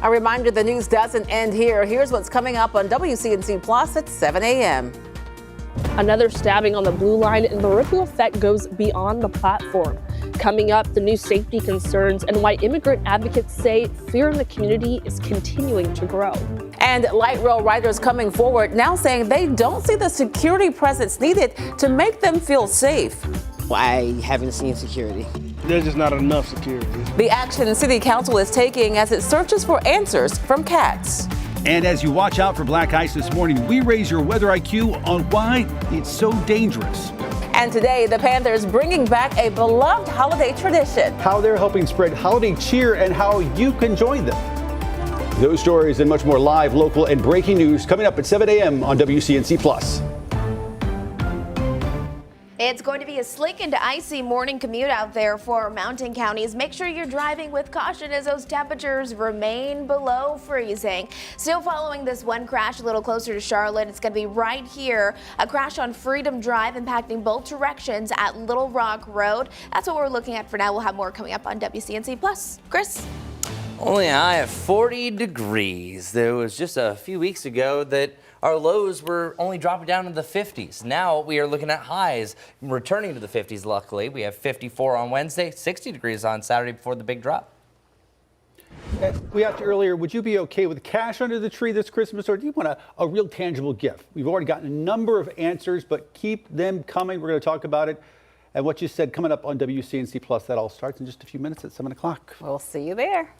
A reminder, the news doesn't end here. Here's what's coming up on WCNC Plus at 7 a.m. Another stabbing on the Blue Line, and the ripple effect goes beyond the platform. Coming up, the new safety concerns and why immigrant advocates say fear in the community is continuing to grow. And light rail riders coming forward now saying they don't see the security presence needed to make them feel safe. I haven't seen security. There's just not enough security. The action City Council is taking as it searches for answers from cats. And as you watch out for black ice this morning, we raise your weather IQ on why it's so dangerous. And today, the Panthers bringing back a beloved holiday tradition. How they're helping spread holiday cheer and how you can join them. Those stories and much more live, local, and breaking news coming up at 7 a.m. on WCNC Plus. It's going to be a slick and icy morning commute out there for mountain counties. Make sure you're driving with caution as those temperatures remain below freezing. Still following this one crash a little closer to Charlotte. It's going to be right here. A crash on Freedom Drive impacting both directions at Little Rock Road. That's what we're looking at for now. We'll have more coming up on WCNC Plus. Chris? Only a high of 40 degrees. There was just a few weeks ago that our lows were only dropping down to the 50s. Now we are looking at highs returning to the 50s, luckily. We have 54 on Wednesday, 60 degrees on Saturday before the big drop. We asked you earlier, would you be okay with cash under the tree this Christmas, or do you want a real tangible gift? We've already gotten a number of answers, but keep them coming. We're going to talk about it. And what you said coming up on WCNC Plus, that all starts in just a few minutes at 7 o'clock. We'll see you there.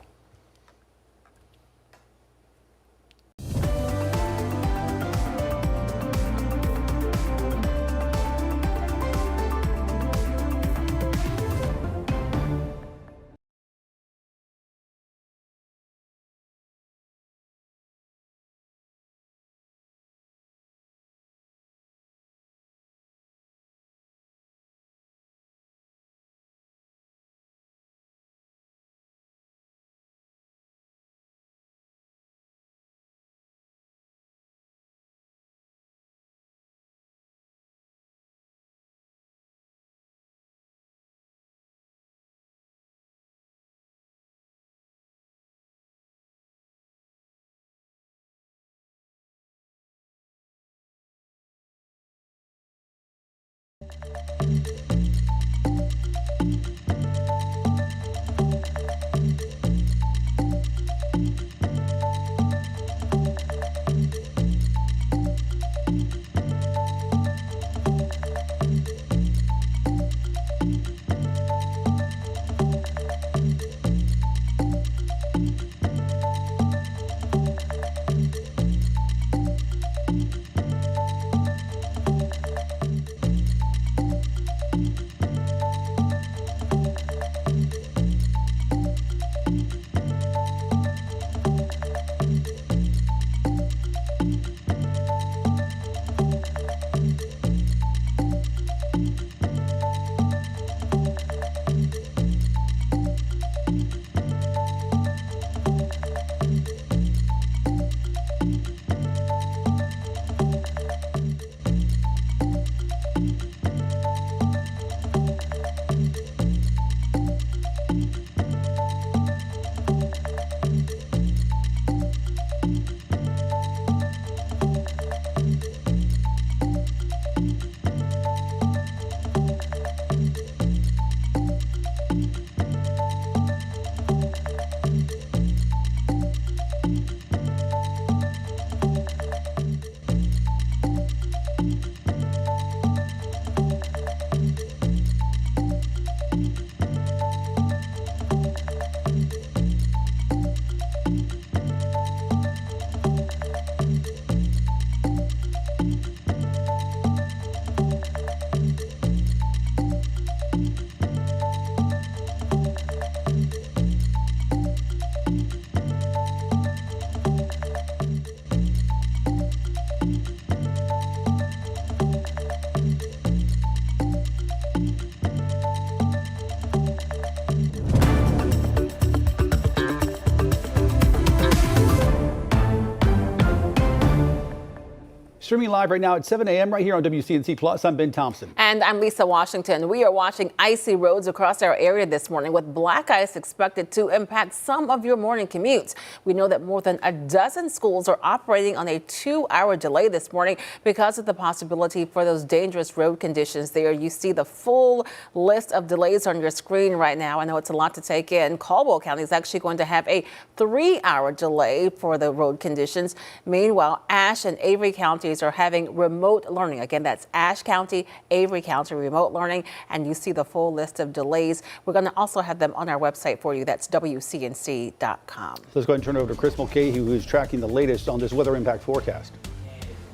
Streaming live right now at 7 a.m. right here on WCNC Plus. I'm Ben Thompson. And I'm Lisa Washington. We are watching icy roads across our area this morning with black ice expected to impact some of your morning commutes. We know that more than a dozen schools are operating on a 2-hour delay this morning because of the possibility for those dangerous road conditions there. You see the full list of delays on your screen right now. I know it's a lot to take in. Caldwell County is actually going to have a 3-hour delay for the road conditions. Meanwhile, Ashe and Avery counties are having remote learning. Again, that's Ashe County, Avery County remote learning, and you see the full list of delays. We're going to also have them on our website for you. That's WCNC.com. Let's go ahead and turn it over to Chris Mulcahy, who's tracking the latest on this weather impact forecast.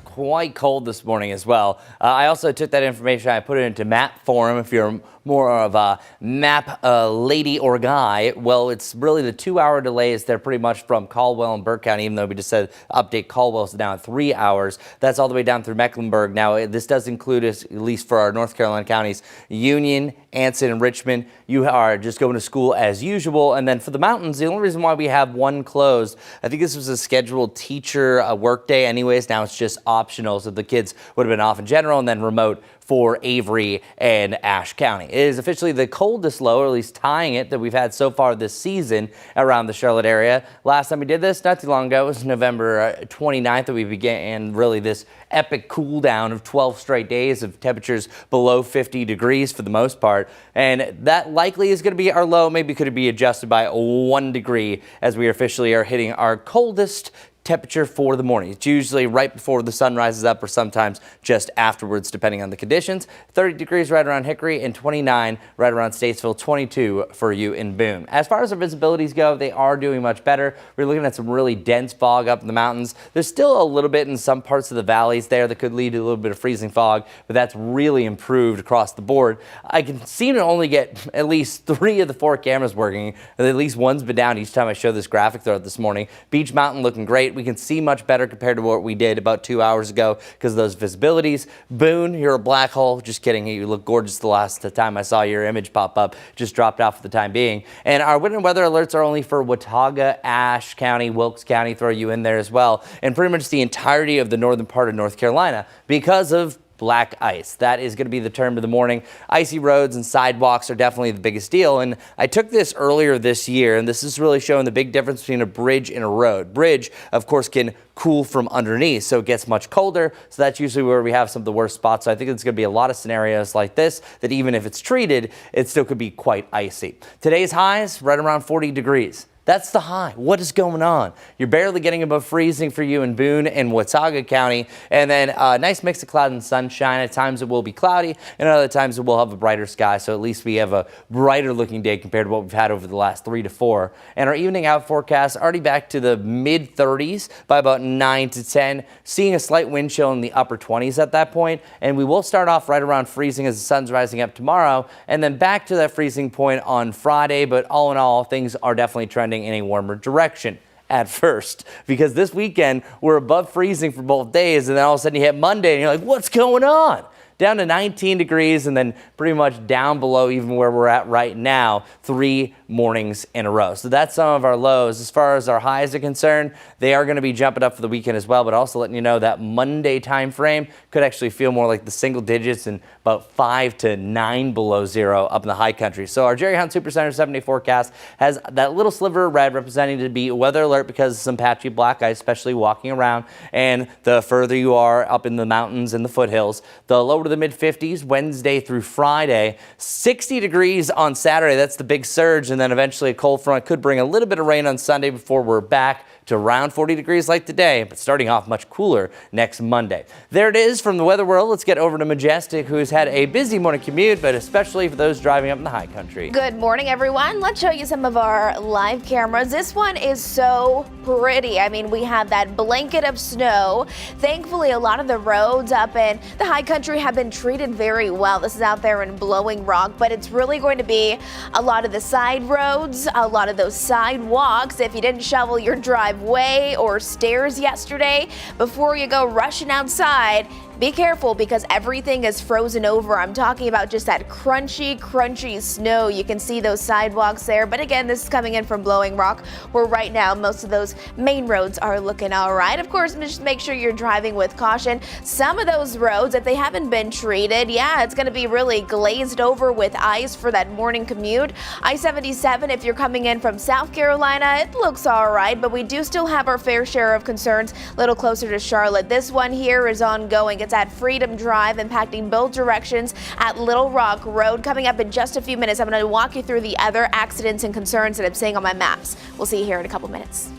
Quite cold this morning as well. I also took that information, I put it into map form. If you're more of a map lady or guy, well, it's really the 2-hour delays. They're pretty much from Caldwell and Burke County, even though we just said update Caldwell's down 3 hours. That's all the way down through Mecklenburg. Now, this does include, at least for our North Carolina counties, Union, Anson, and Richmond. You are just going to school as usual. And then for the mountains, the only reason why we have one closed, I think this was a scheduled teacher work day anyways. Now it's just optional, so the kids would have been off in general, and then remote for Avery and Ashe County. It is officially the coldest low, or at least tying it, that we've had so far this season around the Charlotte area. Last time we did this, not too long ago, it was November 29th that we began really this epic cool down of 12 straight days of temperatures below 50 degrees for the most part. And that likely is going to be our low. Maybe could be adjusted by 1 degree as we officially are hitting our coldest temperature for the morning. It's usually right before the sun rises up or sometimes just afterwards, depending on the conditions. 30 degrees right around Hickory and 29 right around Statesville, 22 for you in Boone. As far as our visibilities go, they are doing much better. We're looking at some really dense fog up in the mountains. There's still a little bit in some parts of the valleys there that could lead to a little bit of freezing fog, but that's really improved across the board. I can seem to only get at least 3 of the 4 cameras working. At least one's been down each time I show this graphic throughout this morning. Beach Mountain looking great. We can see much better compared to what we did about 2 hours ago because of those visibilities. Boone, you're a black hole. Just kidding. You look gorgeous the last time I saw your image pop up. Just dropped off for the time being. And our wind and weather alerts are only for Watauga, Ashe County, Wilkes County, throw you in there as well. And pretty much the entirety of the northern part of North Carolina because of black ice. That is going to be the term of the morning. Icy roads and sidewalks are definitely the biggest deal. And I took this earlier this year, and this is really showing the big difference between a bridge and a road. Bridge, of course, can cool from underneath, so it gets much colder. So that's usually where we have some of the worst spots. So I think it's going to be a lot of scenarios like this that even if it's treated, it still could be quite icy. Today's highs right around 40 degrees. That's the high. What is going on? You're barely getting above freezing for you in Boone and Watauga County. And then a nice mix of cloud and sunshine. At times it will be cloudy, and other times it will have a brighter sky. So at least we have a brighter looking day compared to what we've had over the last 3 to 4. And our evening out forecast already back to the mid 30s by about 9 to 10, seeing a slight wind chill in the upper 20s at that point. And we will start off right around freezing as the sun's rising up tomorrow, and then back to that freezing point on Friday. But all in all, things are definitely trending in a warmer direction at first, because this weekend we're above freezing for both days, and then all of a sudden you hit Monday and you're like, what's going on? Down to 19 degrees and then pretty much down below even where we're at right now 3 mornings in a row. So that's some of our lows. As far as our highs are concerned, they are going to be jumping up for the weekend as well, but also letting you know that Monday time frame could actually feel more like the single digits and about 5 to 9 below zero up in the high country. So our Jerry Hunt Supercenter 7-day forecast has that little sliver of red representing to be a weather alert because of some patchy black ice, especially walking around. And the further you are up in the mountains and the foothills, the lower to the mid 50s Wednesday through Friday, 60 degrees on Saturday. That's the big surge. And then eventually a cold front could bring a little bit of rain on Sunday before we're back to around 40 degrees like today, but starting off much cooler next Monday. There it is from the weather world. Let's get over to Majestic, who's had a busy morning commute, but especially for those driving up in the high country. Good morning, everyone. Let's show you some of our live cameras. This one is so pretty. I mean, we have that blanket of snow. Thankfully, a lot of the roads up in the high country have been treated very well. This is out there in Blowing Rock, but it's really going to be a lot of the side roads, a lot of those sidewalks. If you didn't shovel your driveway or stairs yesterday, before you go rushing outside, Be careful because everything is frozen over. I'm talking about just that crunchy snow. You can see those sidewalks there. But again, this is coming in from Blowing Rock, where right now most of those main roads are looking all right. Of course, just make sure you're driving with caution. Some of those roads, if they haven't been treated, yeah, it's going to be really glazed over with ice for that morning commute. I-77, if you're coming in from South Carolina, it looks all right, but we do still have our fair share of concerns a little closer to Charlotte. This one here is ongoing. It's at Freedom Drive, impacting both directions at Little Rock Road. Coming up in just a few minutes, I'm going to walk you through the other accidents and concerns that I'm seeing on my maps. We'll see you here in a couple minutes.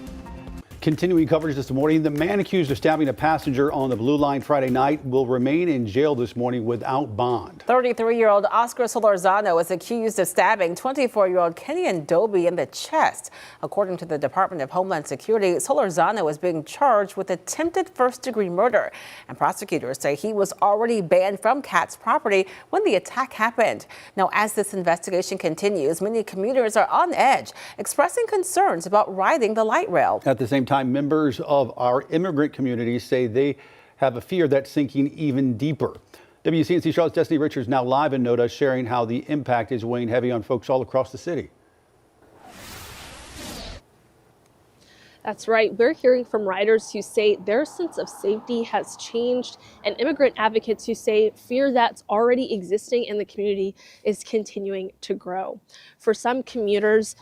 Continuing coverage this morning, the man accused of stabbing a passenger on the Blue Line Friday night will remain in jail this morning without bond. 33-year-old Oscar Solorzano is accused of stabbing 24-year-old Kenyon Doby in the chest. According to the Department of Homeland Security, Solorzano is being charged with attempted first-degree murder, and prosecutors say he was already banned from Kat's property when the attack happened. Now, as this investigation continues, many commuters are on edge, expressing concerns about riding the light rail. At the same time, members of our immigrant community say they have a fear that's sinking even deeper. WCNC Charlotte's Destiny Richards now live in NODA, sharing how the impact is weighing heavy on folks all across the city. That's right. We're hearing from riders who say their sense of safety has changed, and immigrant advocates who say fear that's already existing in the community is continuing to grow. For some commuters,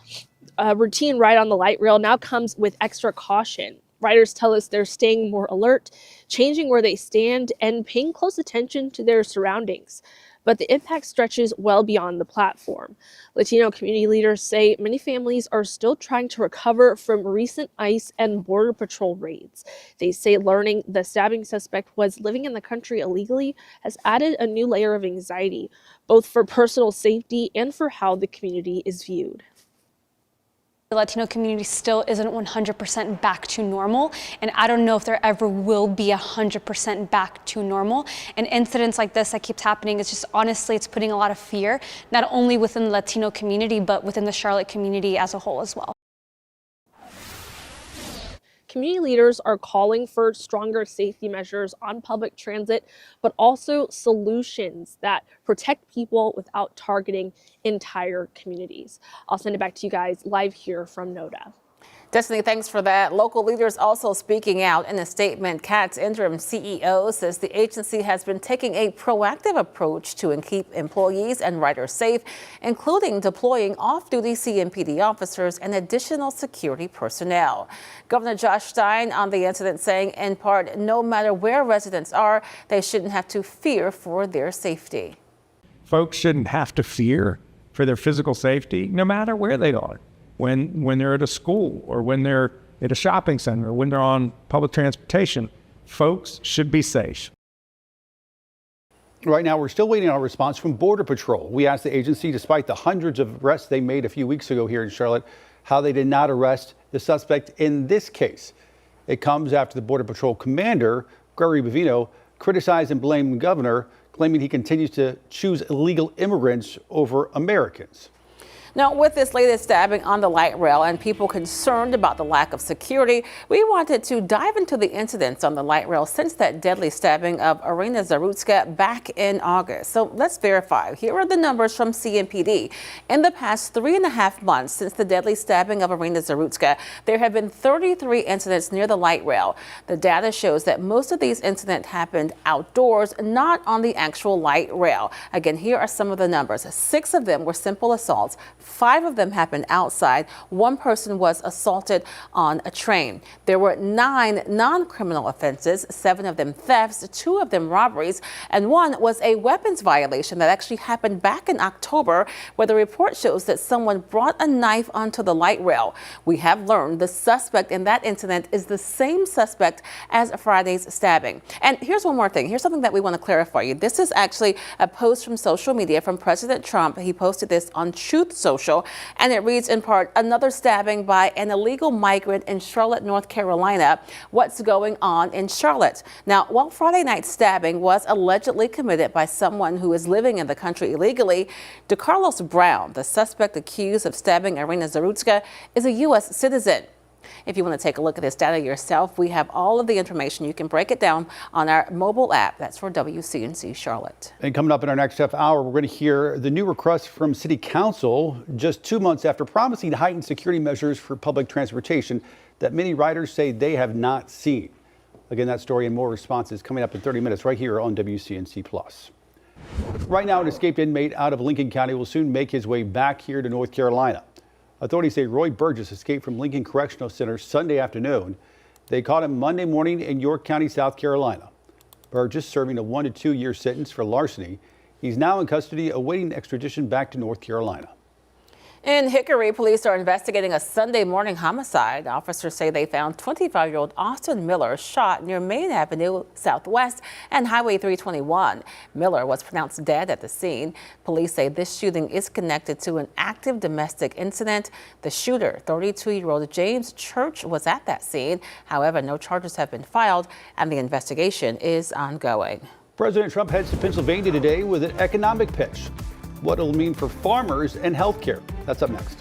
a routine ride on the light rail now comes with extra caution. Riders tell us they're staying more alert, changing where they stand, and paying close attention to their surroundings. But the impact stretches well beyond the platform. Latino community leaders say many families are still trying to recover from recent ICE and Border Patrol raids. They say learning the stabbing suspect was living in the country illegally has added a new layer of anxiety, both for personal safety and for how the community is viewed. The Latino community still isn't 100% back to normal, and I don't know if there ever will be 100% back to normal. And incidents like this that keeps happening, it's just honestly, it's putting a lot of fear, not only within the Latino community, but within the Charlotte community as a whole as well. Community leaders are calling for stronger safety measures on public transit, but also solutions that protect people without targeting entire communities. I'll send it back to you guys live here from NODA. Destiny, thanks for that. Local leaders also speaking out in a statement. CAT's interim CEO says the agency has been taking a proactive approach to keep employees and riders safe, including deploying off-duty CMPD officers and additional security personnel. Governor Josh Stein on the incident saying, in part, no matter where residents are, they shouldn't have to fear for their safety. Folks shouldn't have to fear for their physical safety, no matter where they are. When they're at a school or when they're at a shopping center or when they're on public transportation, folks should be safe. Right now, we're still waiting on a response from Border Patrol. We asked the agency, despite the hundreds of arrests they made a few weeks ago here in Charlotte, how they did not arrest the suspect in this case. It comes after the Border Patrol commander, Gregory Bovino, criticized and blamed the governor, claiming he continues to choose illegal immigrants over Americans. Now, with this latest stabbing on the light rail and people concerned about the lack of security, we wanted to dive into the incidents on the light rail since that deadly stabbing of Irina Zarutska back in August. So let's verify. Here are the numbers from CMPD. In the past 3.5 months since the deadly stabbing of Irina Zarutska, there have been 33 incidents near the light rail. The data shows that most of these incidents happened outdoors, not on the actual light rail. Again, here are some of the numbers. 6 of them were simple assaults. 5 of them happened outside. 1 person was assaulted on a train. There were 9 non-criminal offenses, 7 of them thefts, 2 of them robberies, and 1 was a weapons violation that actually happened back in October, where the report shows that someone brought a knife onto the light rail. We have learned the suspect in that incident is the same suspect as Friday's stabbing. And here's one more thing. Here's something that we want to clarify you. This is actually a post from social media from President Trump. He posted this on Truth Social, and it reads in part, another stabbing by an illegal migrant in Charlotte, North Carolina. What's going on in Charlotte? Now, while Friday night's stabbing was allegedly committed by someone who is living in the country illegally, DeCarlos Brown, the suspect accused of stabbing Irina Zarutska, is a U.S. citizen. If you want to take a look at this data yourself, we have all of the information. You can break it down on our mobile app. That's for WCNC Charlotte. And coming up in our next half hour, we're going to hear the new request from City Council just 2 months after promising heightened security measures for public transportation that many riders say they have not seen. Again, that story and more responses coming up in 30 minutes right here on WCNC Plus. Right now, an escaped inmate out of Lincoln County will soon make his way back here to North Carolina. Authorities say Roy Burgess escaped from Lincoln Correctional Center Sunday afternoon. They caught him Monday morning in York County, South Carolina. Burgess serving a 1 to 2 year sentence for larceny. He's now in custody awaiting extradition back to North Carolina. In Hickory, police are investigating a Sunday morning homicide. Officers say they found 25-year-old Austin Miller shot near Main Avenue Southwest and Highway 321. Miller was pronounced dead at the scene. Police say this shooting is connected to an active domestic incident. The shooter, 32-year-old James Church, was at that scene. However, no charges have been filed and the investigation is ongoing. President Trump heads to Pennsylvania today with an economic pitch. What it'll mean for farmers and healthcare. That's up next.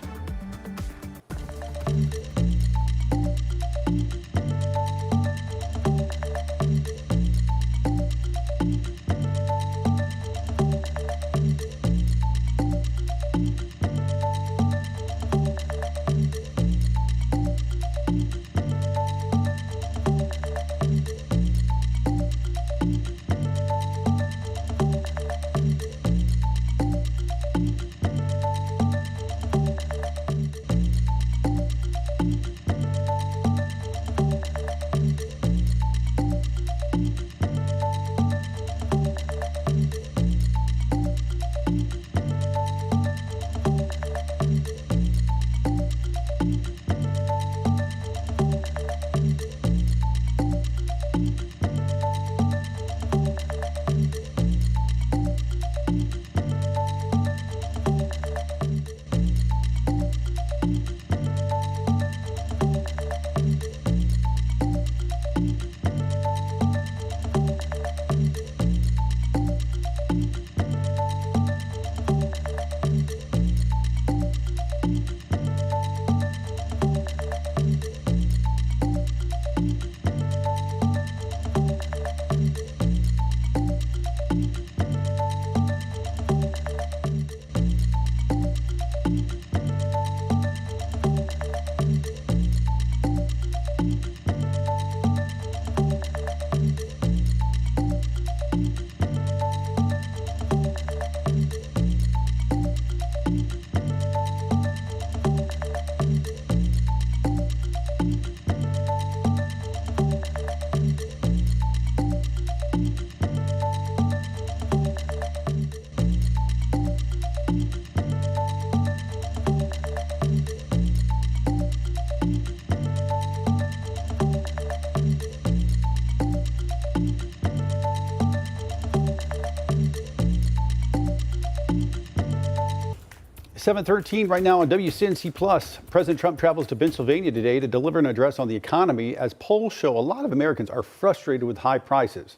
.13 right now on WCNC Plus. President Trump travels to Pennsylvania today to deliver an address on the economy as polls show a lot of Americans are frustrated with high prices.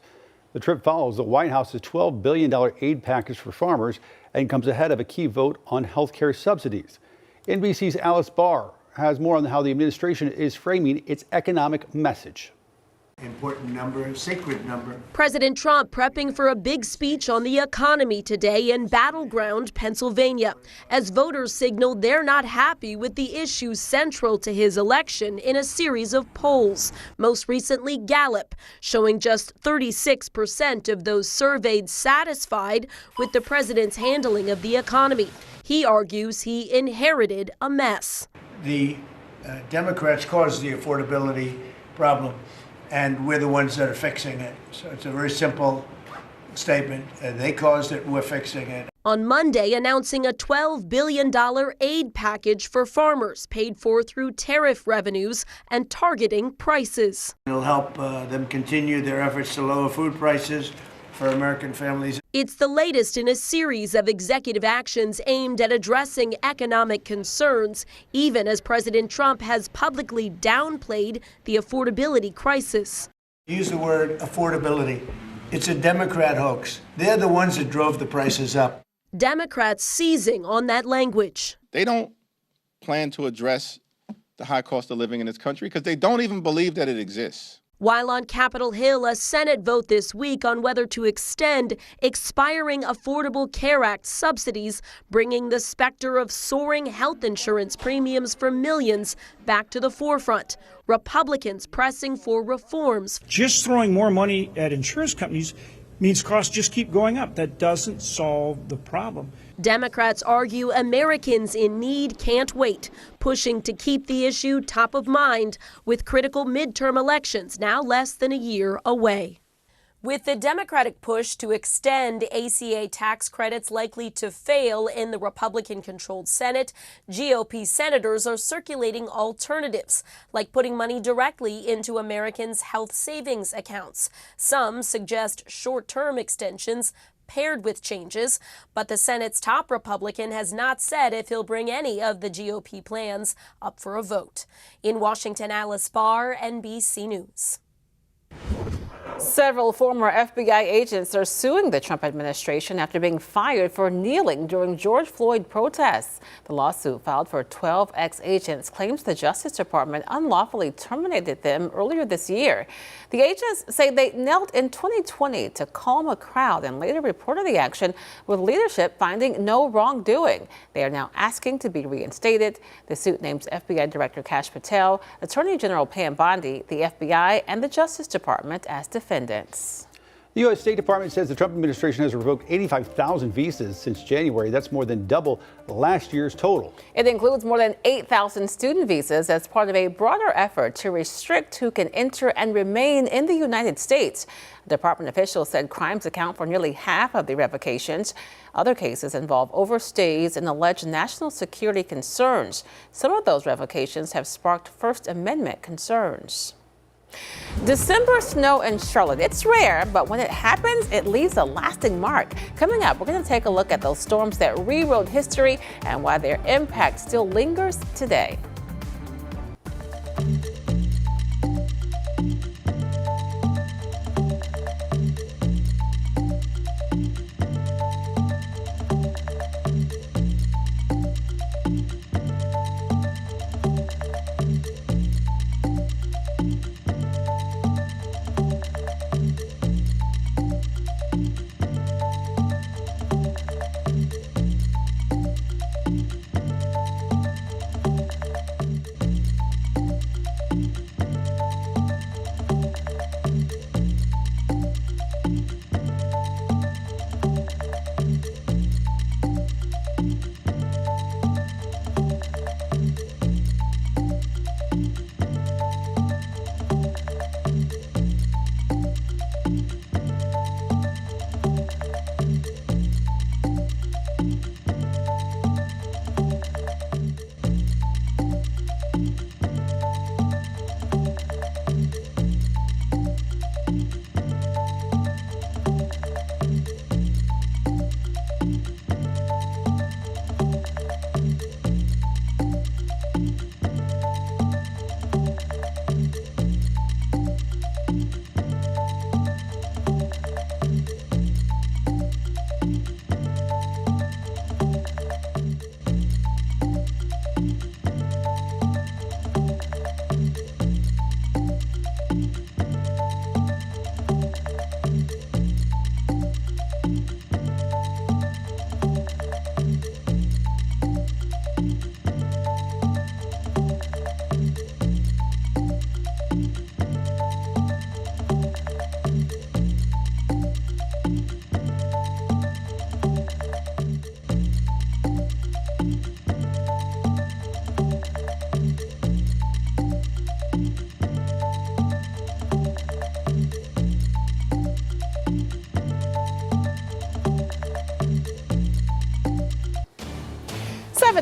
The trip follows the White House's $12 billion aid package for farmers and comes ahead of a key vote on health care subsidies. NBC's Alice Barr has more on how the administration is framing its economic message. Important number, sacred number. President Trump prepping for a big speech on the economy today in battleground Pennsylvania, as voters signaled they're not happy with the issues central to his election in a series of polls. Most recently, Gallup, showing just 36% of those surveyed satisfied with the president's handling of the economy. He argues he inherited a mess. The Democrats caused the affordability problem, and we're the ones that are fixing it. So it's a very simple statement. They caused it, we're fixing it. On Monday, announcing a $12 billion aid package for farmers paid for through tariff revenues and targeting prices. It'll help them continue their efforts to lower food prices for American families. It's the latest in a series of executive actions aimed at addressing economic concerns, even as President Trump has publicly downplayed the affordability crisis. Use the word affordability. It's a Democrat hoax. They're the ones that drove the prices up. Democrats seizing on that language. They don't plan to address the high cost of living in this country because they don't even believe that it exists. While on Capitol Hill, a Senate vote this week on whether to extend expiring Affordable Care Act subsidies, bringing the specter of soaring health insurance premiums for millions back to the forefront. Republicans pressing for reforms. Just throwing more money at insurance companies means costs just keep going up. That doesn't solve the problem. Democrats argue Americans in need can't wait, pushing to keep the issue top of mind with critical midterm elections now less than a year away. With the Democratic push to extend ACA tax credits likely to fail in the Republican-controlled Senate, GOP senators are circulating alternatives, like putting money directly into Americans' health savings accounts. Some suggest short-term extensions paired with changes, but the Senate's top Republican has not said if he'll bring any of the GOP plans up for a vote. In Washington, Alice Barr, NBC News. Several former FBI agents are suing the Trump administration after being fired for kneeling during George Floyd protests. The lawsuit, filed for 12 ex-agents, claims the Justice Department unlawfully terminated them earlier this year. The agents say they knelt in 2020 to calm a crowd and later reported the action, with leadership finding no wrongdoing. They are now asking to be reinstated. The suit names FBI Director Kash Patel, Attorney General Pam Bondi, the FBI, and the Justice Department as defendants. The U.S. State Department says the Trump administration has revoked 85,000 visas since January. That's more than double last year's total. It includes more than 8,000 student visas as part of a broader effort to restrict who can enter and remain in the United States. Department officials said crimes account for nearly half of the revocations. Other cases involve overstays and alleged national security concerns. Some of those revocations have sparked First Amendment concerns. December snow in Charlotte. It's rare, but when it happens, it leaves a lasting mark. Coming up, we're going to take a look at those storms that rewrote history and why their impact still lingers today.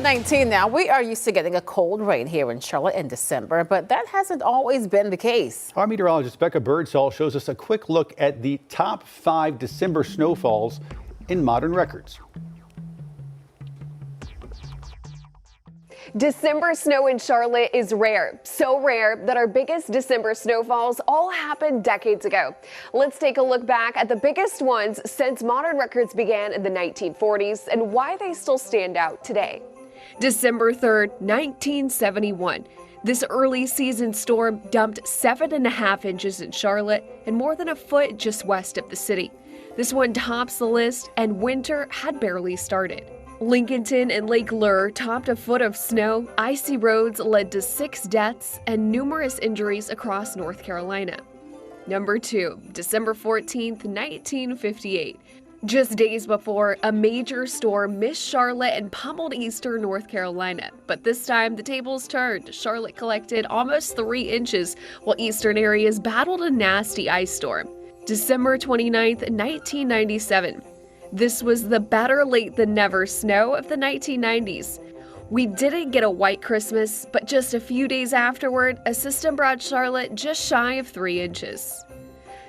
COVID-19 now. We are used to getting a cold rain here in Charlotte in December, but that hasn't always been the case. Our meteorologist Becca Birdsall shows us a quick look at the top 5 December snowfalls in modern records. December snow in Charlotte is rare, so rare that our biggest December snowfalls all happened decades ago. Let's take a look back at the biggest ones since modern records began in the 1940s and why they still stand out today. December 3rd, 1971. This early season storm dumped 7.5 inches in Charlotte and more than a foot just west of the city. This one tops the list, and winter had barely started. Lincolnton and Lake Lure topped a foot of snow. Icy roads led to 6 deaths and numerous injuries across North Carolina. Number 2, December 14th, 1958. Just days before, a major storm missed Charlotte and pummeled eastern North Carolina. But this time, the tables turned. Charlotte collected almost 3 inches, while eastern areas battled a nasty ice storm. December 29th, 1997. This was the better late than never snow of the 1990s. We didn't get a white Christmas, but just a few days afterward, a system brought Charlotte just shy of 3 inches.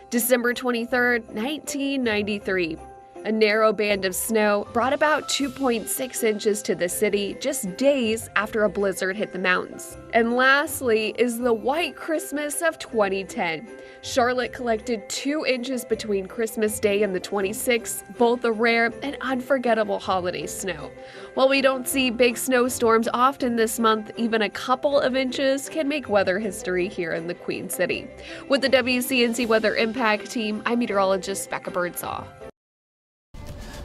December 23rd, 1993. A narrow band of snow brought about 2.6 inches to the city just days after a blizzard hit the mountains. And lastly is the white Christmas of 2010. Charlotte collected 2 inches between Christmas Day and the 26th, both a rare and unforgettable holiday snow. While we don't see big snowstorms often this month, even a couple of inches can make weather history here in the Queen City. With the WCNC Weather Impact Team, I'm meteorologist Becca Birdsall.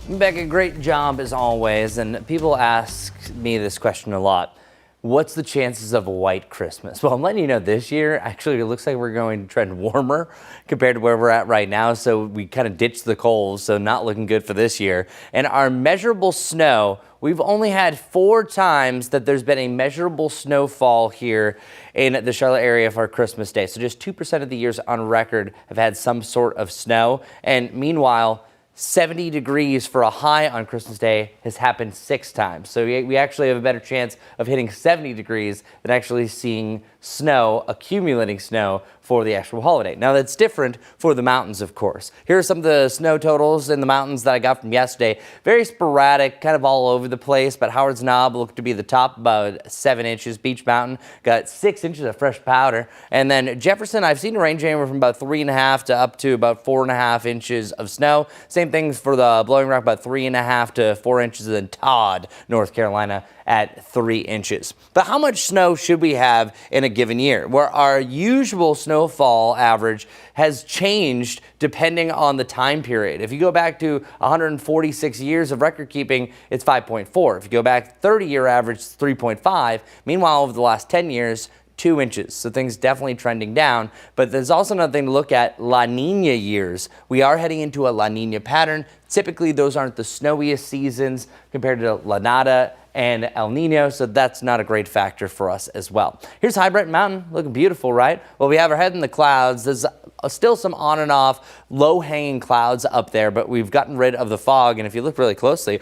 Becca, great job as always, and people ask me this question a lot. What's the chances of a white Christmas? Well, I'm letting you know this year, actually, it looks like we're going to trend warmer compared to where we're at right now, so we kind of ditched the cold, so not looking good for this year. And our measurable snow, we've only had 4 times that there's been a measurable snowfall here in the Charlotte area for Christmas Day. So just 2% of the years on record have had some sort of snow, and meanwhile, 70 degrees for a high on Christmas Day has happened 6 times. So we actually have a better chance of hitting 70 degrees than actually seeing snow, accumulating snow for the actual holiday. Now that's different for the mountains, of course. Here are some of the snow totals in the mountains that I got from yesterday. Very sporadic, kind of all over the place, but Howard's Knob looked to be the top, about 7 inches. Beech Mountain got 6 inches of fresh powder. And then Jefferson, I've seen a range anywhere from about 3.5 to up to about 4.5 inches of snow. Same thing for the Blowing Rock, about 3.5 to 4 inches. And Todd, North Carolina, at 3 inches. But how much snow should we have in a given year? Where our usual snowfall average has changed depending on the time period. If you go back to 146 years of record keeping, it's 5.4. If you go back 30-year average, it's 3.5. Meanwhile, over the last 10 years, 2 inches. So things definitely trending down. But there's also another thing to look at, La Nina years. We are heading into a La Nina pattern. Typically, those aren't the snowiest seasons compared to La Nada and El Nino, so that's not a great factor for us as well. Here's High Brighton Mountain, looking beautiful, right? Well, we have our head in the clouds. There's still some on and off low-hanging clouds up there, but we've gotten rid of the fog, and if you look really closely,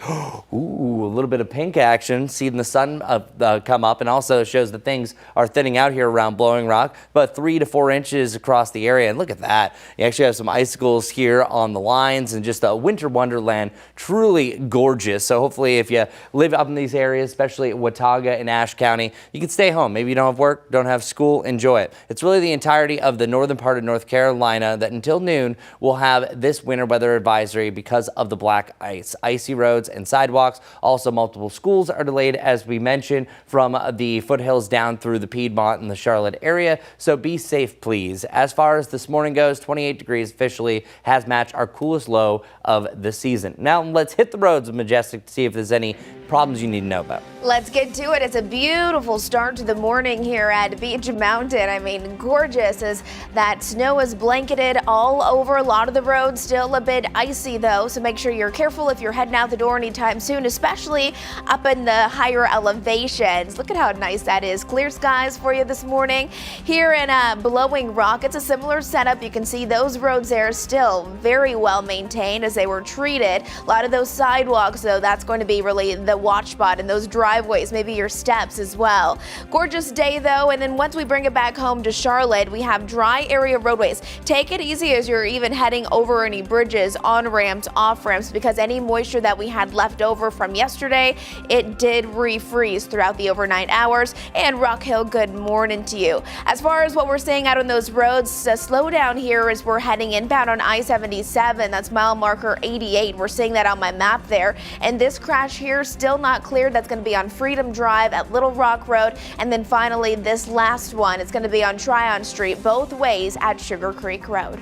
ooh, a little bit of pink action, seeing the sun come up, and also shows that things are thinning out here around Blowing Rock, about 3 to 4 inches across the area, and look at that. You actually have some icicles here on the lines, and just a winter wonderland, truly gorgeous. So hopefully if you live up in these areas, especially at Watauga and Ashe County, you can stay home. Maybe you don't have work, don't have school, enjoy it. It's really the entirety of the northern part of North Carolina that until noon will have this winter weather advisory because of the black ice. Icy roads and sidewalks. Also, multiple schools are delayed, as we mentioned, from the foothills down through the Piedmont and the Charlotte area. So be safe, please. As far as this morning goes, 28 degrees officially has matched our coolest low of the season. Now let's hit the roads of Majestic to see if there's any problems you need to know about. Let's get to it. It's a beautiful start to the morning here at Beech Mountain. I mean, gorgeous as that snow is blanketed all over. A lot of the roads still a bit icy though, so make sure you're careful if you're heading out the door anytime soon, especially up in the higher elevations. Look at how nice that is. Clear skies for you this morning. Here in Blowing Rock, it's a similar setup. You can see those roads there still very well maintained as they were treated. A lot of those sidewalks though, that's going to be really the watch spot, and those driveways, maybe your steps as well. Gorgeous day though, and then once we bring it back home to Charlotte, we have dry area roadways. Take it easy as you're even heading over any bridges, on ramps, off ramps, because any moisture that we had left over from yesterday, it did refreeze throughout the overnight hours. And Rock Hill, good morning to you. As far as what we're seeing out on those roads, a slowdown here as we're heading inbound on I-77. That's mile marker 88. We're seeing that on my map there. And this crash here still not cleared. That's going to be on Freedom Drive at Little Rock Road. And then finally, this last one, it's going to be on Tryon Street, both ways at Sugar Creek Road.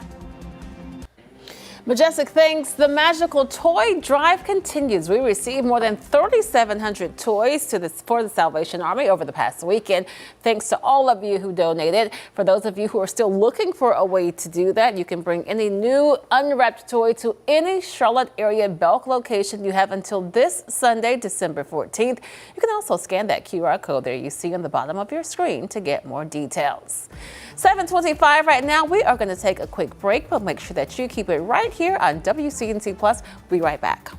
Majestic thanks. The magical toy drive continues. We received more than 3,700 toys for the Salvation Army over the past weekend. Thanks to all of you who donated. For those of you who are still looking for a way to do that, you can bring any new unwrapped toy to any Charlotte area Belk location. You have until this Sunday, December 14th. You can also scan that QR code there you see on the bottom of your screen to get more details. 7:25 right now. We are going to take a quick break, but make sure that you keep it right here on WCNC Plus. We'll be right back.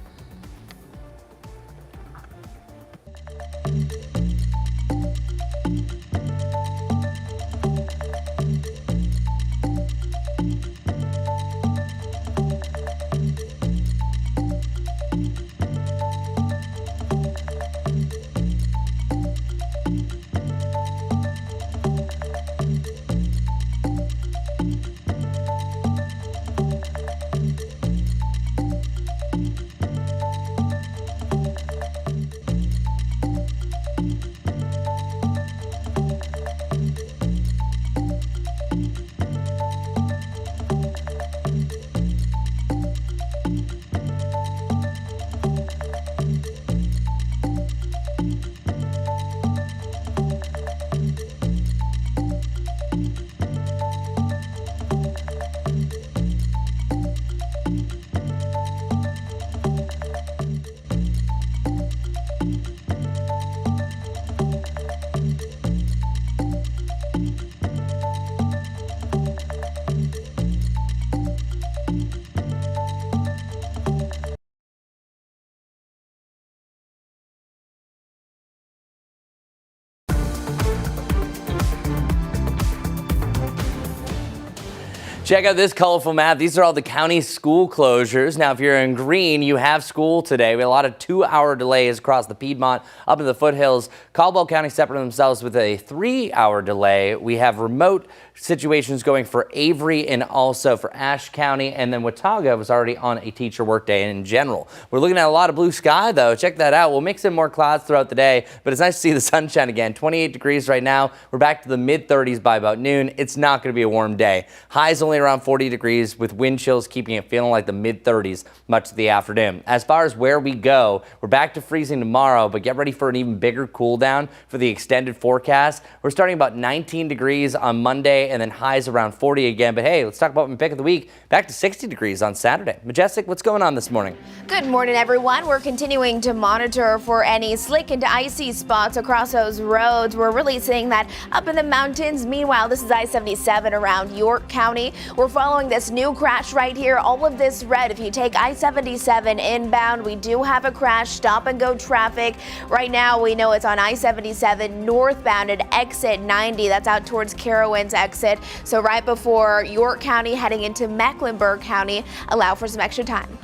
Check out this colorful map. These are all the county school closures. Now, if you're in green, you have school today. We had a lot of 2-hour delays across the Piedmont, up in the foothills. Caldwell County separated themselves with a 3-hour delay. We have remote situations going for Avery and also for Ashe County. And then Watauga was already on a teacher workday in general. We're looking at a lot of blue sky, though. Check that out. We'll mix in more clouds throughout the day, but it's nice to see the sunshine again. 28 degrees right now. We're back to the mid-30s by about noon. It's not going to be a warm day. Highs only around 40 degrees with wind chills keeping it feeling like the mid-30s much of the afternoon. As far as where we go, we're back to freezing tomorrow, but get ready for an even bigger cool down for the extended forecast. We're starting about 19 degrees on Monday and then highs around 40 again. But hey, let's talk about my pick of the week. Back to 60 degrees on Saturday. Majestic, what's going on this morning? Good morning, everyone. We're continuing to monitor for any slick and icy spots across those roads. We're really seeing that up in the mountains. Meanwhile, this is I-77 around York County. We're following this new crash right here. All of this red. If you take I-77 inbound, we do have a crash, stop and go traffic. Right now, we know it's on I-77 northbound at exit 90. That's out towards Carowinds exit. So right before York County heading into Mecklenburg County, allow for some extra time.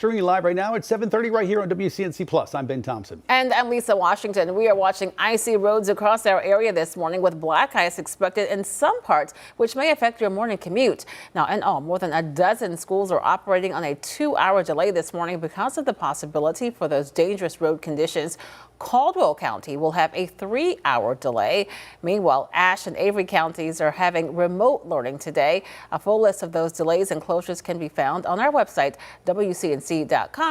streaming live right now at 7:30 right here on WCNC Plus. I'm Ben Thompson. And I'm Lisa Washington. We are watching icy roads across our area this morning with black ice expected in some parts, which may affect your morning commute. Now, in all, more than a dozen schools are operating on a 2-hour delay this morning because of the possibility for those dangerous road conditions. Caldwell County will have a 3-hour delay. Meanwhile, Ashe and Avery counties are having remote learning today. A full list of those delays and closures can be found on our website, WCNC.com.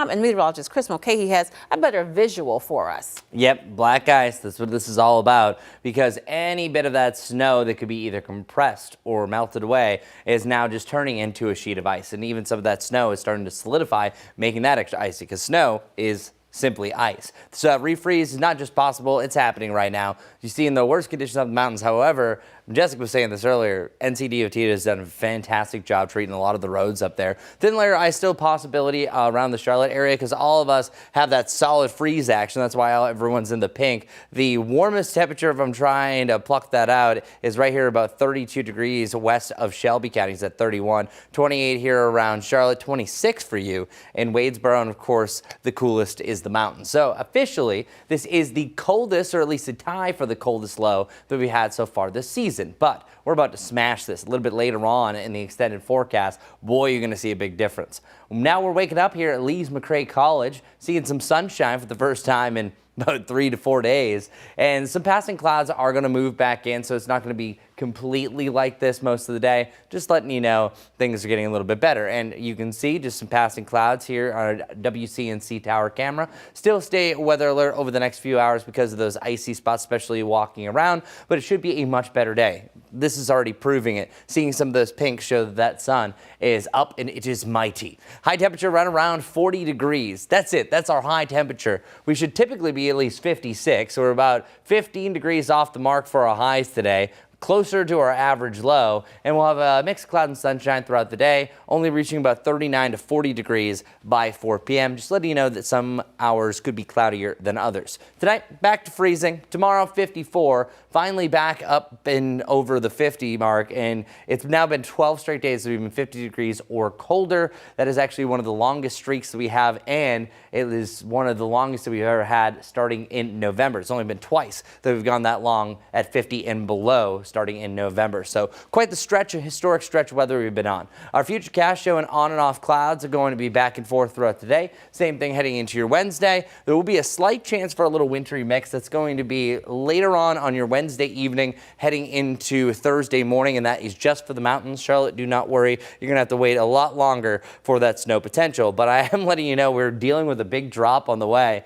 And meteorologist Chris Mulcahy has a better visual for us. Yep, black ice. That's what this is all about, because any bit of that snow that could be either compressed or melted away is now just turning into a sheet of ice. And even some of that snow is starting to solidify, making that extra icy, because snow is simply ice. So refreeze is not just possible, it's happening right now. You see in the worst conditions of the mountains. However, Jessica was saying this earlier, NCDOT has done a fantastic job treating a lot of the roads up there. Thin layer ice still a possibility around the Charlotte area, because all of us have that solid freeze action. That's why everyone's in the pink. The warmest temperature, if I'm trying to pluck that out, is right here about 32 degrees west of Shelby County at 31, 28 here around Charlotte, 26 for you in Wadesboro, and of course the coolest is the mountains. So officially, this is the coldest, or at least a tie for the coldest low that we had so far this season. But we're about to smash this a little bit later on in the extended forecast. Boy, you're going to see a big difference. Now we're waking up here at Lee's McRae College, seeing some sunshine for the first time in about 3 to 4 days, and some passing clouds are going to move back in, so it's not going to be completely like this most of the day. Just letting you know things are getting a little bit better. And you can see just some passing clouds here on our WCNC tower camera. Still stay weather alert over the next few hours because of those icy spots, especially walking around, but it should be a much better day. This is already proving it. Seeing some of those pinks show that sun is up and it is mighty. High temperature right around 40 degrees. That's it. That's our high temperature. We should typically be at least 56. So we're about 15 degrees off the mark for our highs today, closer to our average low, and we'll have a mix of cloud and sunshine throughout the day, only reaching about 39 to 40 degrees by 4 p.m. Just letting you know that some hours could be cloudier than others. Tonight, back to freezing. Tomorrow, 54. Finally back up and over the 50 mark, and it's now been 12 straight days that we've been 50 degrees or colder. That is actually one of the longest streaks that we have, and it is one of the longest that we've ever had starting in November. It's only been twice that we've gone that long at 50 and below starting in November. So quite the stretch, a historic stretch of weather we've been on. Our futurecast showing on and off clouds are going to be back and forth throughout the day. Same thing heading into your Wednesday. There will be a slight chance for a little wintry mix that's going to be later on your Wednesday evening heading into Thursday morning, and that is just for the mountains. Charlotte, do not worry. You're going to have to wait a lot longer for that snow potential, but I am letting you know we're dealing with a big drop on the way.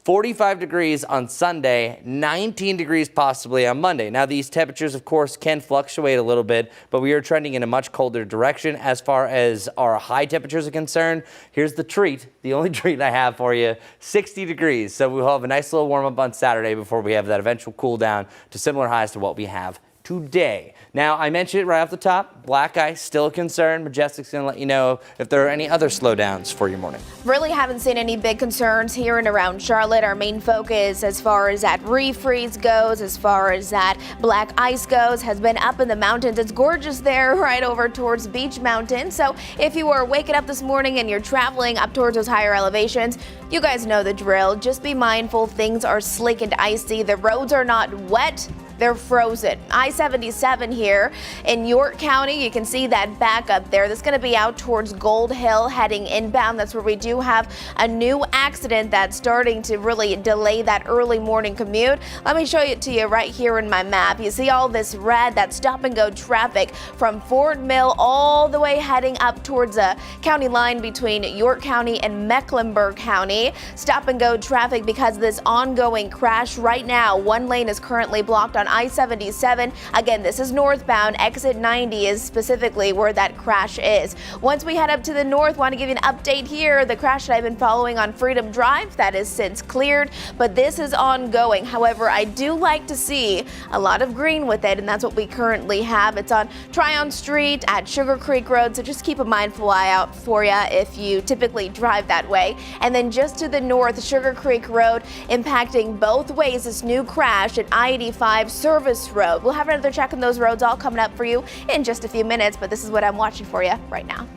45 degrees on Sunday, 19 degrees possibly on Monday. Now, these temperatures, of course, can fluctuate a little bit, but we are trending in a much colder direction as far as our high temperatures are concerned. Here's the treat, the only treat I have for you, 60 degrees. So we'll have a nice little warm up on Saturday before we have that eventual cool down to similar highs to what we have today. Now, I mentioned it right off the top, black ice still a concern. Majestic's going to let you know if there are any other slowdowns for your morning. Really haven't seen any big concerns here and around Charlotte. Our main focus as far as that refreeze goes, as far as that black ice goes, has been up in the mountains. It's gorgeous there right over towards Beach Mountain. So if you are waking up this morning and you're traveling up towards those higher elevations, you guys know the drill. Just be mindful. Things are slick and icy. The roads are not wet. They're frozen. I-77 here in York County, you can see that back up there. That's going to be out towards Gold Hill heading inbound. That's where we do have a new accident that's starting to really delay that early morning commute. Let me show it to you right here in my map. You see all this red, that stop and go traffic from Fort Mill all the way heading up towards a county line between York County and Mecklenburg County. Stop and go traffic because of this ongoing crash right now. One lane is currently blocked on I-77. Again, this is northbound. Exit 90 is specifically where that crash is. Once we head up to the north, want to give you an update here. The crash that I've been following on Freedom Drive, that is since cleared, but this is ongoing. However, I do like to see a lot of green with it, and that's what we currently have. It's on Tryon Street at Sugar Creek Road, so just keep a mindful eye out for you if you typically drive that way. And then just to the north, Sugar Creek Road impacting both ways. This new crash at I-85 Service Road. We'll have another check on those roads all coming up for you in just a few minutes, but this is what I'm watching for you right now.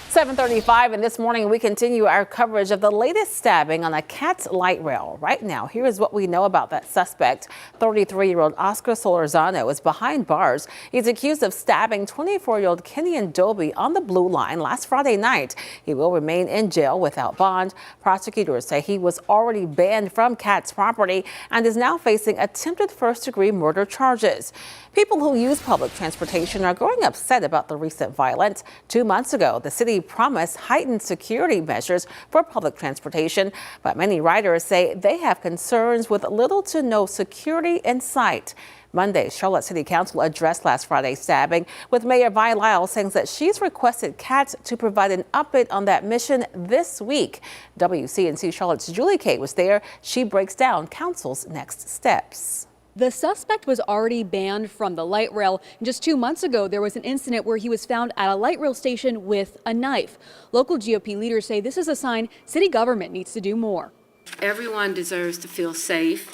7:35, and this morning we continue our coverage of the latest stabbing on a Katz light rail. Right now, here is what we know about that suspect. 33-year-old Oscar Solorzano is behind bars. He's accused of stabbing 24-year-old Kenyon Doby on the Blue Line last Friday night. He will remain in jail without bond. Prosecutors say he was already banned from Katz property and is now facing attempted first-degree murder charges. People who use public transportation are growing upset about the recent violence. 2 months ago, the city promised heightened security measures for public transportation, but many riders say they have concerns with little to no security in sight. Monday, Charlotte City Council addressed last Friday's stabbing, with Mayor Vi Lyle saying that she's requested Katz to provide an update on that mission this week. WCNC Charlotte's Julie Kay was there. She breaks down council's next steps. The suspect was already banned from the light rail. Just 2 months ago, there was an incident where he was found at a light rail station with a knife. Local GOP leaders say this is a sign city government needs to do more. Everyone deserves to feel safe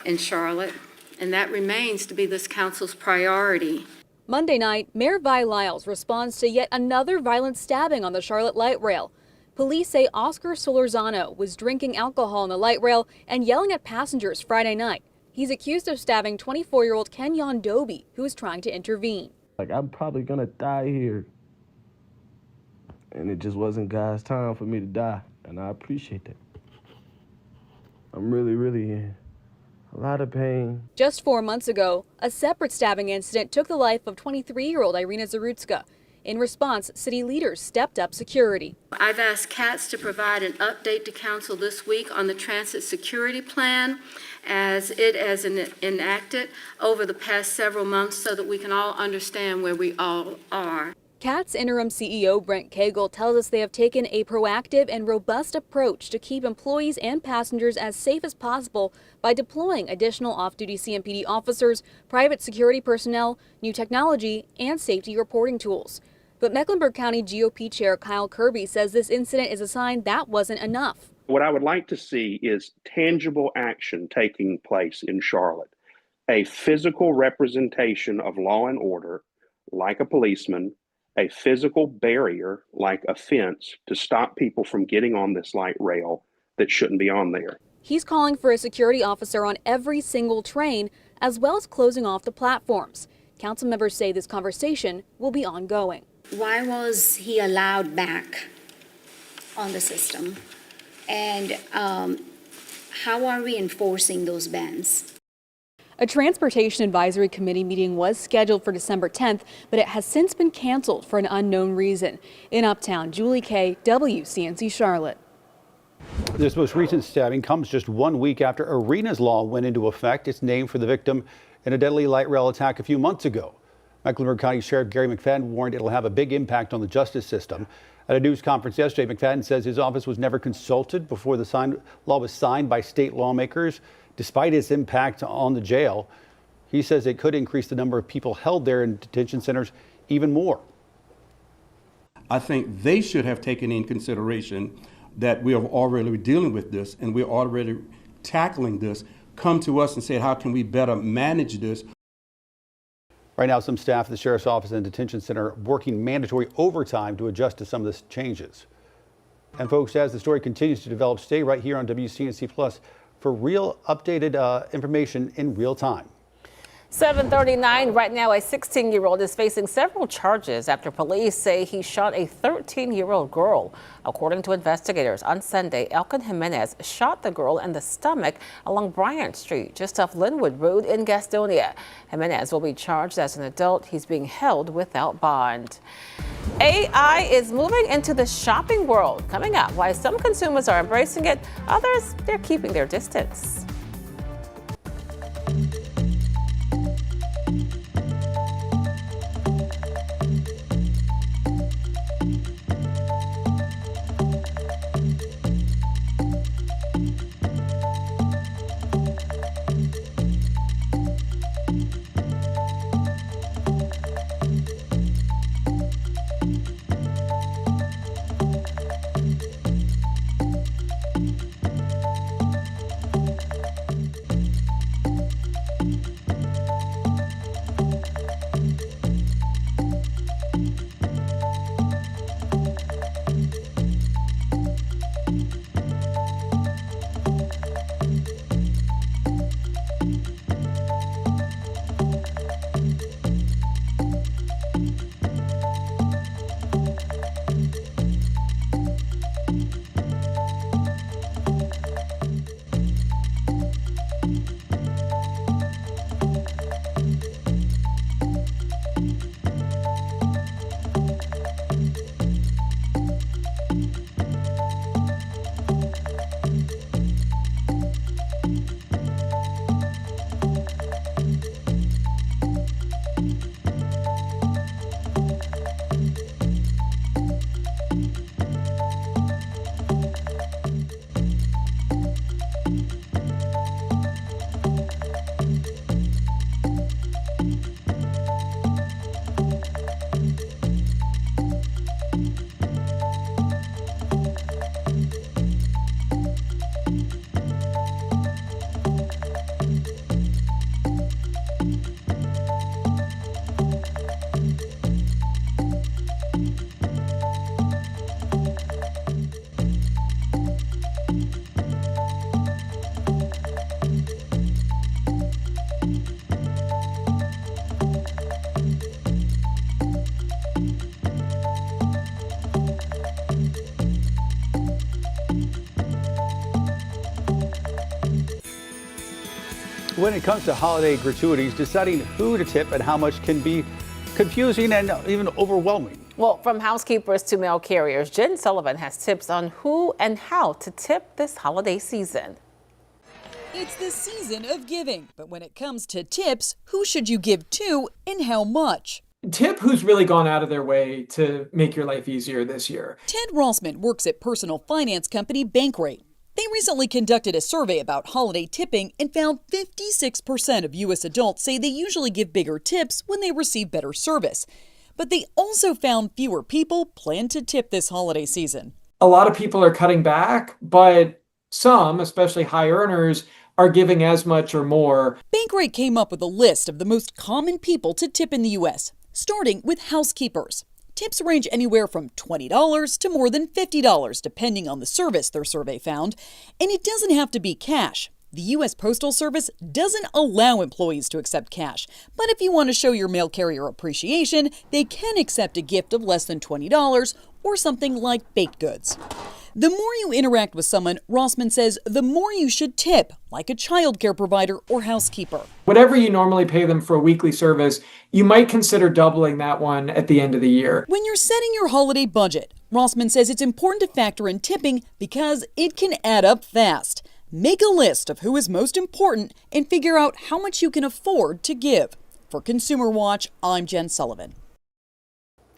in Charlotte, and that remains to be this council's priority. Monday night, Mayor Vi Lyles responds to yet another violent stabbing on the Charlotte light rail. Police say Oscar Solorzano was drinking alcohol on the light rail and yelling at passengers Friday night. He's accused of stabbing 24-year-old Kenyon Doby, who was trying to intervene. I'm probably gonna die here. And it just wasn't God's time for me to die, and I appreciate that. I'm really in a lot of pain. Just 4 months ago, a separate stabbing incident took the life of 23-year-old Irina Zarutska. In response, city leaders stepped up security. I've asked Katz to provide an update to council this week on the transit security plan as it has enacted over the past several months so that we can all understand where we all are. Katz interim CEO Brent Cagle tells us they have taken a proactive and robust approach to keep employees and passengers as safe as possible by deploying additional off-duty CMPD officers, private security personnel, new technology, and safety reporting tools. But Mecklenburg County GOP Chair Kyle Kirby says this incident is a sign that wasn't enough. What I would like to see is tangible action taking place in Charlotte. A physical representation of law and order, like a policeman, a physical barrier, like a fence, to stop people from getting on this light rail that shouldn't be on there. He's calling for a security officer on every single train, as well as closing off the platforms. Council members say this conversation will be ongoing. Why was he allowed back on the system? And how are we enforcing those bans? A transportation advisory committee meeting was scheduled for December 10th, but it has since been canceled for an unknown reason. In Uptown, Julie Kay, WCNC Charlotte. This most recent stabbing comes just 1 week after Arena's law went into effect. It's named for the victim in a deadly light rail attack a few months ago. Mecklenburg County Sheriff Gary McFadden warned it'll have a big impact on the justice system. At a news conference yesterday, McFadden says his office was never consulted before the law was signed by state lawmakers. Despite its impact on the jail, he says it could increase the number of people held there in detention centers even more. I think they should have taken in consideration that we are already dealing with this and we're already tackling this. Come to us and say, how can we better manage this? Right now, some staff at the Sheriff's Office and Detention Center are working mandatory overtime to adjust to some of the changes. And folks, as the story continues to develop, stay right here on WCNC Plus for real updated information in real time. 7:39 right now, a 16-year-old is facing several charges after police say he shot a 13-year-old girl. According to investigators, on Sunday, Elkin Jimenez shot the girl in the stomach along Bryant Street, just off Linwood Road in Gastonia. Jimenez will be charged as an adult. He's being held without bond. AI is moving into the shopping world. Coming up, why some consumers are embracing it, others, they're keeping their distance. When it comes to holiday gratuities, deciding who to tip and how much can be confusing and even overwhelming. Well, from housekeepers to mail carriers, Jen Sullivan has tips on who and how to tip this holiday season. It's the season of giving, but when it comes to tips, who should you give to and how much? Tip who's really gone out of their way to make your life easier this year. Ted Rossman works at personal finance company Bankrate. They recently conducted a survey about holiday tipping and found 56% of U.S. adults say they usually give bigger tips when they receive better service. But they also found fewer people plan to tip this holiday season. A lot of people are cutting back, but some, especially high earners, are giving as much or more. Bankrate came up with a list of the most common people to tip in the U.S., starting with housekeepers. Tips range anywhere from $20 to more than $50, depending on the service, their survey found. And it doesn't have to be cash. The U.S. Postal Service doesn't allow employees to accept cash, but if you want to show your mail carrier appreciation, they can accept a gift of less than $20 or something like baked goods. The more you interact with someone, Rossman says, the more you should tip, like a childcare provider or housekeeper. Whatever you normally pay them for a weekly service, you might consider doubling that one at the end of the year. When you're setting your holiday budget, Rossman says it's important to factor in tipping because it can add up fast. Make a list of who is most important and figure out how much you can afford to give. For Consumer Watch, I'm Jen Sullivan.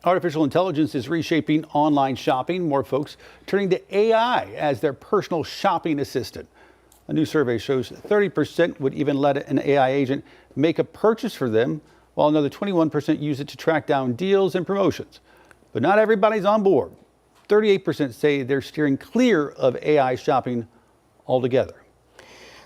Artificial intelligence is reshaping online shopping. More folks turning to AI as their personal shopping assistant. A new survey shows 30% would even let an AI agent make a purchase for them, while another 21% use it to track down deals and promotions. But not everybody's on board. 38% say they're steering clear of AI shopping altogether.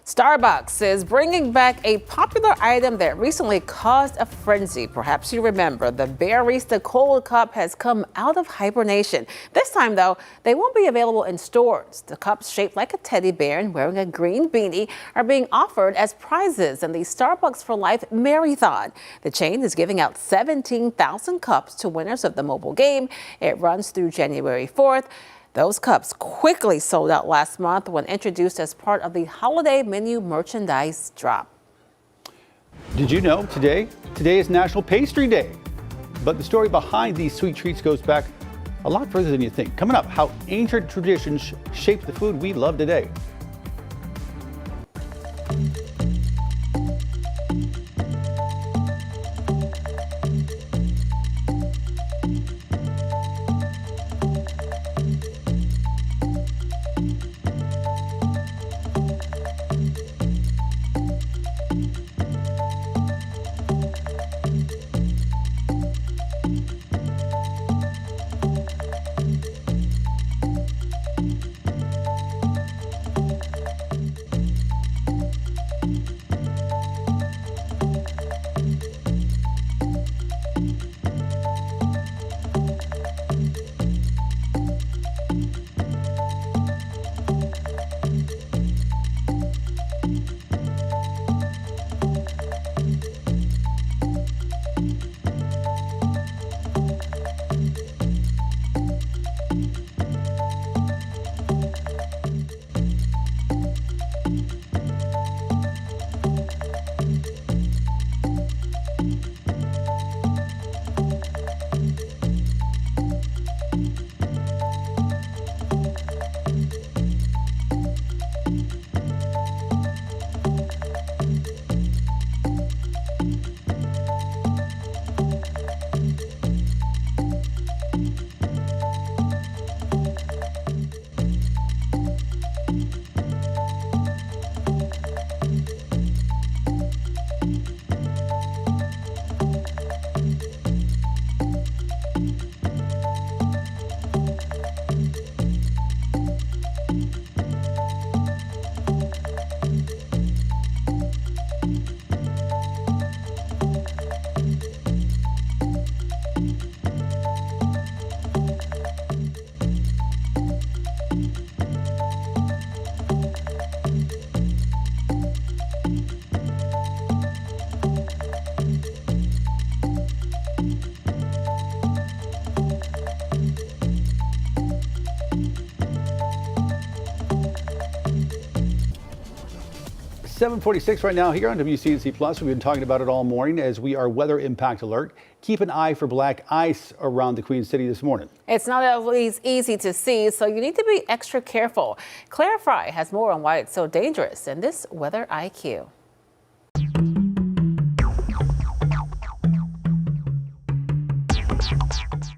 Starbucks is bringing back a popular item that recently caused a frenzy. Perhaps you remember the Barista Cold Cup has come out of hibernation. This time, though, they won't be available in stores. The cups shaped like a teddy bear and wearing a green beanie are being offered as prizes in the Starbucks for Life Marathon. The chain is giving out 17,000 cups to winners of the mobile game. It runs through January 4th. Those cups quickly sold out last month when introduced as part of the holiday menu merchandise drop. Did you know today is National Pastry Day? But the story behind these sweet treats goes back a lot further than you think. Coming up, how ancient traditions shape the food we love today. 7:46 right now here on WCNC Plus. We've been talking about it all morning as we are weather impact alert. Keep an eye for black ice around the Queen City this morning. It's not always easy to see, so you need to be extra careful. Claire Fry has more on why it's so dangerous in this Weather IQ.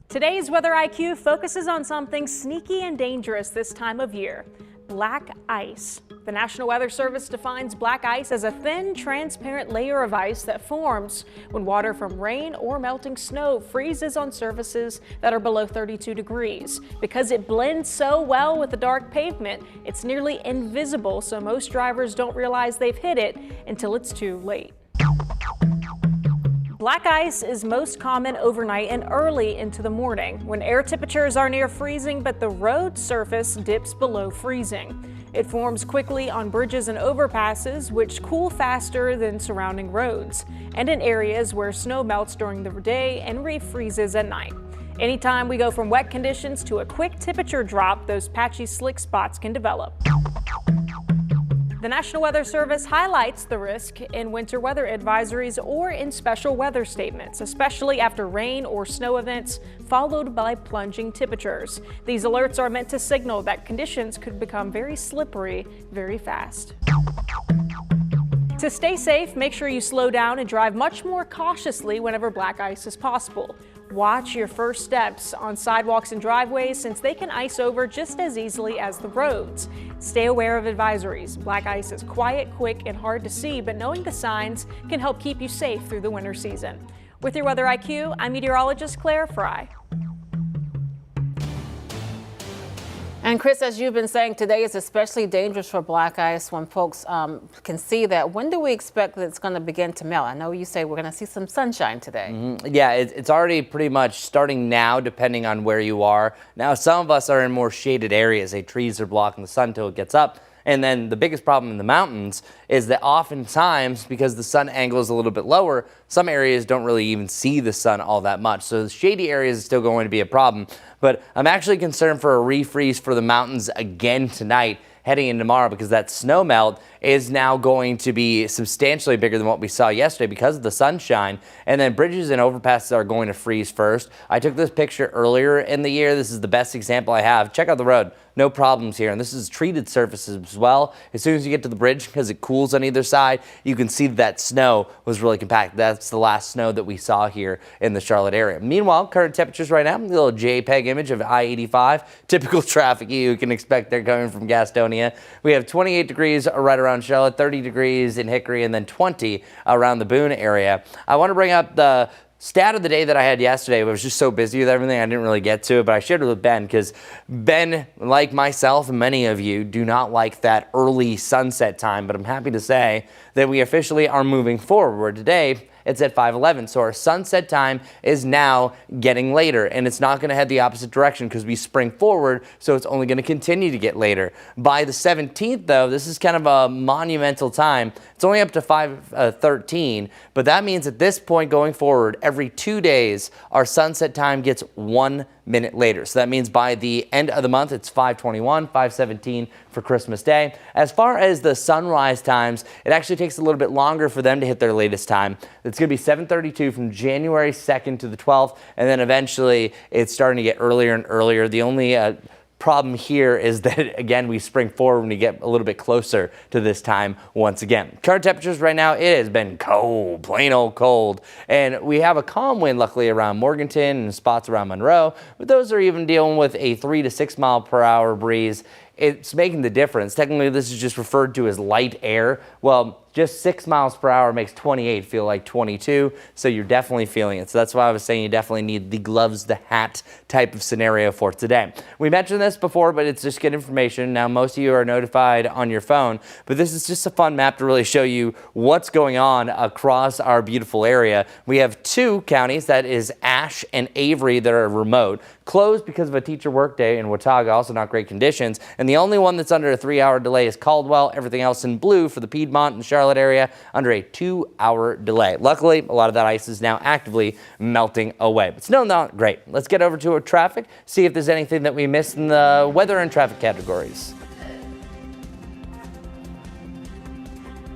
Today's Weather IQ focuses on something sneaky and dangerous this time of year: black ice. The National Weather Service defines black ice as a thin, transparent layer of ice that forms when water from rain or melting snow freezes on surfaces that are below 32 degrees. Because it blends so well with the dark pavement, it's nearly invisible, so most drivers don't realize they've hit it until it's too late. Black ice is most common overnight and early into the morning, when air temperatures are near freezing but the road surface dips below freezing. It forms quickly on bridges and overpasses, which cool faster than surrounding roads, and in areas where snow melts during the day and refreezes at night. Anytime we go from wet conditions to a quick temperature drop, those patchy slick spots can develop. The National Weather Service highlights the risk in winter weather advisories or in special weather statements, especially after rain or snow events followed by plunging temperatures. These alerts are meant to signal that conditions could become very slippery very fast. To stay safe, make sure you slow down and drive much more cautiously whenever black ice is possible. Watch your first steps on sidewalks and driveways, since they can ice over just as easily as the roads. Stay aware of advisories. Black ice is quiet, quick, and hard to see, but knowing the signs can help keep you safe through the winter season. With your Weather IQ, I'm meteorologist Claire Fry. And Chris, as you've been saying, today is especially dangerous for black ice when folks can see that. When do we expect that it's going to begin to melt? I know you say we're going to see some sunshine today. Yeah, it's already pretty much starting now, depending on where you are. Now, some of us are in more shaded areas. Trees are blocking the sun till it gets up. And then the biggest problem in the mountains is that oftentimes, because the sun angle is a little bit lower, some areas don't really even see the sun all that much. So the shady areas is still going to be a problem. But I'm actually concerned for a refreeze for the mountains again tonight, heading into tomorrow, because that snow melt is now going to be substantially bigger than what we saw yesterday because of the sunshine. And then bridges and overpasses are going to freeze first. I took this picture earlier in the year. This is the best example I have. Check out the road. No problems here. And this is treated surfaces as well. As soon as you get to the bridge, because it cools on either side, you can see that snow was really compact. That's the last snow that we saw here in the Charlotte area. Meanwhile, current temperatures right now, a little JPEG image of I-85. Typical traffic you can expect there coming from Gastonia. We have 28 degrees right around Charlotte, 30 degrees in Hickory, and then 20 around the Boone area. I want to bring up the stat of the day that I had yesterday. I was just so busy with everything, I didn't really get to it, but I shared it with Ben, because Ben, like myself and many of you, do not like that early sunset time. But I'm happy to say that we officially are moving forward. Today, it's at 5:11, so our sunset time is now getting later, and it's not going to head the opposite direction because we spring forward, so it's only going to continue to get later. By the 17th, though, this is kind of a monumental time. It's only up to 5:13, but that means at this point going forward, every 2 days, our sunset time gets 1 minute later. So that means by the end of the month, it's 5:21, 5:17 for Christmas Day. As far as the sunrise times, it actually takes a little bit longer for them to hit their latest time. It's going to be 7:32 from January 2nd to the 12th, and then eventually it's starting to get earlier and earlier. The only problem here is that, again, we spring forward when we get a little bit closer to this time once again. Current temperatures right now, it has been cold, plain old cold. And we have a calm wind, luckily, around Morganton and spots around Monroe, but those are even dealing with a 3 to 6 mile per hour breeze. It's making the difference. Technically, this is just referred to as light air. Well, just 6 miles per hour makes 28 feel like 22, so you're definitely feeling it. So that's why I was saying you definitely need the gloves, the hat type of scenario for today. We mentioned this before, but it's just good information. Now, most of you are notified on your phone, but this is just a fun map to really show you what's going on across our beautiful area. We have 2 counties, that is Ashe and Avery, that are remote, closed because of a teacher workday in Watauga, also not great conditions. And the only one that's under a 3-hour delay is Caldwell. Everything else in blue for the Piedmont and Charlotte area under a 2-hour delay. Luckily, a lot of that ice is now actively melting away, but still not great. Let's get over to our traffic, see if there's anything that we missed in the weather and traffic categories.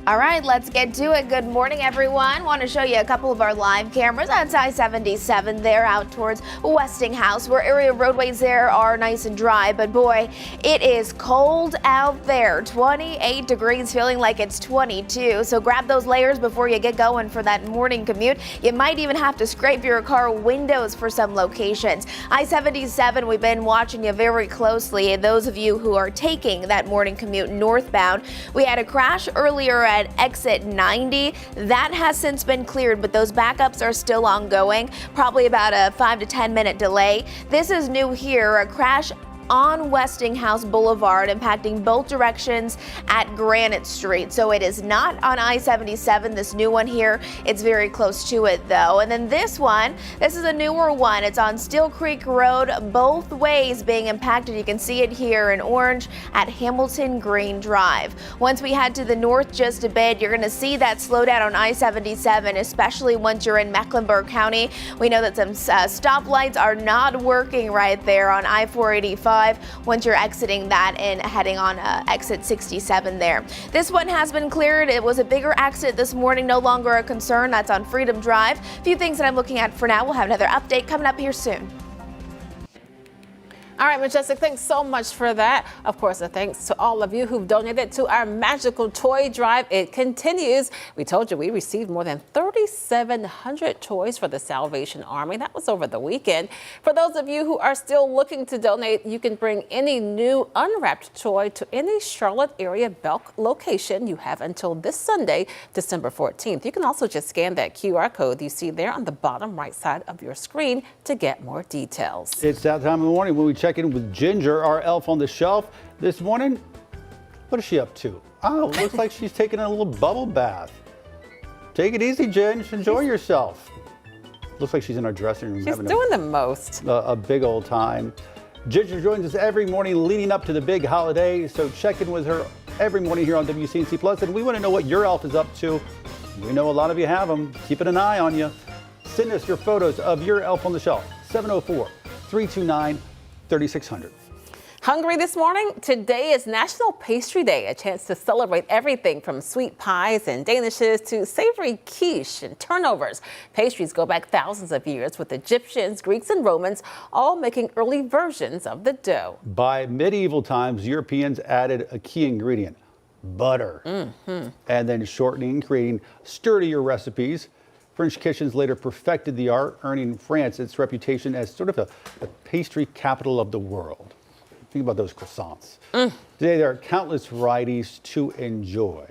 All right, let's get to it. Good morning, everyone. Want to show you a couple of our live cameras. That's I-77 there out towards Westinghouse, where area roadways there are nice and dry. But boy, it is cold out there. 28 degrees, feeling like it's 22. So grab those layers before you get going for that morning commute. You might even have to scrape your car windows for some locations. I-77, we've been watching you very closely. Those of you who are taking that morning commute northbound, we had a crash earlier at exit 90. That has since been cleared, but those backups are still ongoing, probably about a 5 to 10 minute delay. This is new here, a crash on Westinghouse Boulevard impacting both directions at Granite Street. So it is not on I-77, this new one here. It's very close to it though. And then this one, this is a newer one. It's on Steel Creek Road, both ways being impacted. You can see it here in orange at Hamilton Green Drive. Once we head to the north just a bit, you're going to see that slowdown on I-77, especially once you're in Mecklenburg County. We know that some stoplights are not working right there on I-485 once you're exiting that and heading on exit 67 there. This one has been cleared. It was a bigger accident this morning, no longer a concern. That's on Freedom Drive. A few things that I'm looking at for now. We'll have another update coming up here soon. All right, Majestic, thanks so much for that. Of course, a thanks to all of you who've donated to our magical toy drive. It continues. We told you we received more than 3,700 toys for the Salvation Army. That was over the weekend. For those of you who are still looking to donate, you can bring any new unwrapped toy to any Charlotte area Belk location. You have until this Sunday, December 14th. You can also just scan that QR code you see there on the bottom right side of your screen to get more details. It's that time of the morning when we check in with Ginger, our elf on the shelf. This morning, what is she up to? Oh, looks like she's taking a little bubble bath. Take it easy, Ginge. Enjoy yourself. Looks like she's in our dressing room. She's having doing the most. A big old time. Ginger joins us every morning leading up to the big holiday, so check in with her every morning here on WCNC Plus, and we want to know what your elf is up to. We know a lot of you have them. Keeping an eye on you. Send us your photos of your elf on the shelf. 704-329-3600. Hungry this morning? Today is National Pastry Day, a chance to celebrate everything from sweet pies and danishes to savory quiche and turnovers. Pastries go back thousands of years, with Egyptians, Greeks, and Romans all making early versions of the dough. By medieval times, Europeans added a key ingredient, butter, and then shortening and creating sturdier recipes. French kitchens later perfected the art, earning France its reputation as sort of the pastry capital of the world. Think about those croissants. Today, there are countless varieties to enjoy.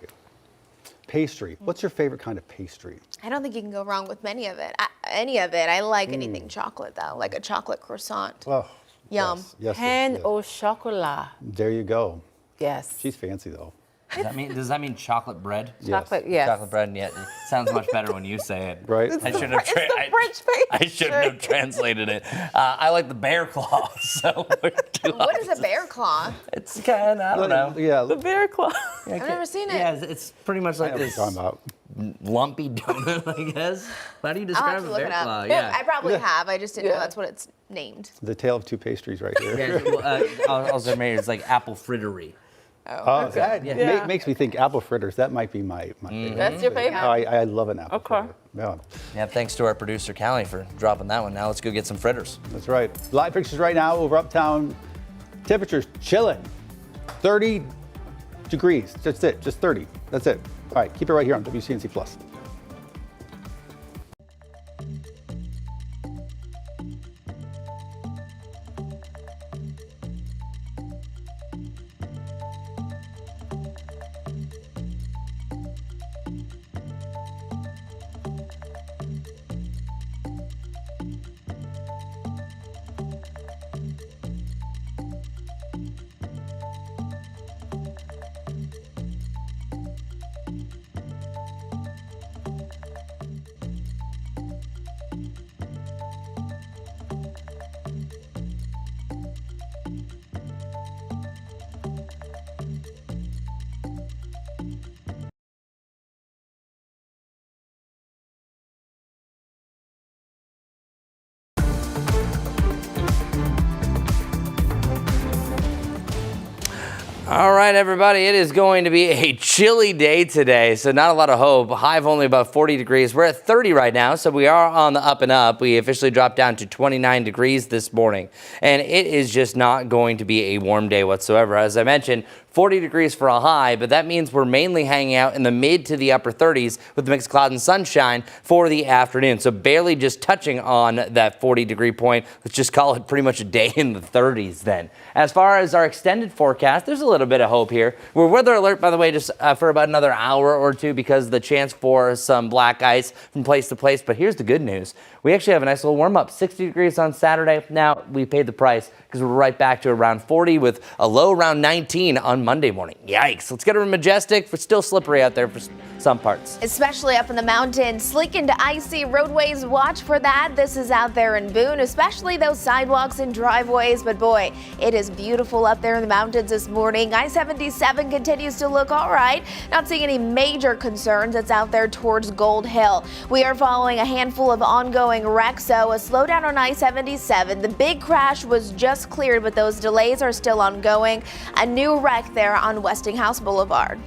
Pastry. What's your favorite kind of pastry? I don't think you can go wrong with any of it. I like anything chocolate, though, like a chocolate croissant. Oh, yum. Yes, Pain au chocolat. There you go. Yes. She's fancy, though. Does that mean chocolate bread? Chocolate, yes. Chocolate bread, yeah. It sounds much better when you say it. Right. I shouldn't have translated it. I like the bear claw, so we're too What is a bear claw? It's kind of, I don't know. Yeah. The bear claw. I've never seen it. Yeah, it's pretty much like this lumpy donut, I guess. How do you I'll describe have to a look bear it up. claw? Yeah. I probably have. I just didn't know that's what it's named. The tale of two pastries right here. Yeah, well, also maybe it's like apple frittery. Oh, that makes me think apple fritters. That might be my favorite. That's your favorite? I love an apple fritter. Yeah, thanks to our producer, Callie, for dropping that one. Now let's go get some fritters. That's right. Live pictures right now over uptown. Temperatures chilling. 30 degrees. That's it. Just 30. That's it. All right. Keep it right here on WCNC Plus. All right, everybody, it is going to be a chilly day today, so not a lot of hope. High of only about 40 degrees. We're at 30 right now, so we are on the up and up. We officially dropped down to 29 degrees this morning, and it is just not going to be a warm day whatsoever. As I mentioned, 40 degrees for a high, but that means we're mainly hanging out in the mid to the upper 30s with a mix of cloud and sunshine for the afternoon. So barely just touching on that 40-degree point. Let's just call it pretty much a day in the 30s then. As far as our extended forecast, there's a little bit of hope here. We're weather alert, by the way, just for about another hour or two because of the chance for some black ice from place to place. But here's the good news. We actually have a nice little warm-up, 60 degrees on Saturday. Now, we paid the price because we're right back to around 40 with a low around 19 on Monday morning. Yikes. Let's get over Majestic. It's still slippery out there for some parts. Especially up in the mountains, slick and icy roadways. Watch for that. This is out there in Boone, especially those sidewalks and driveways. But boy, it is beautiful up there in the mountains this morning. I-77 continues to look all right. Not seeing any major concerns. It's out there towards Gold Hill. We are following a handful of ongoing wrecks, so a slowdown on I-77. The big crash was just cleared, but those delays are still ongoing. A new wreck there on Westinghouse Boulevard.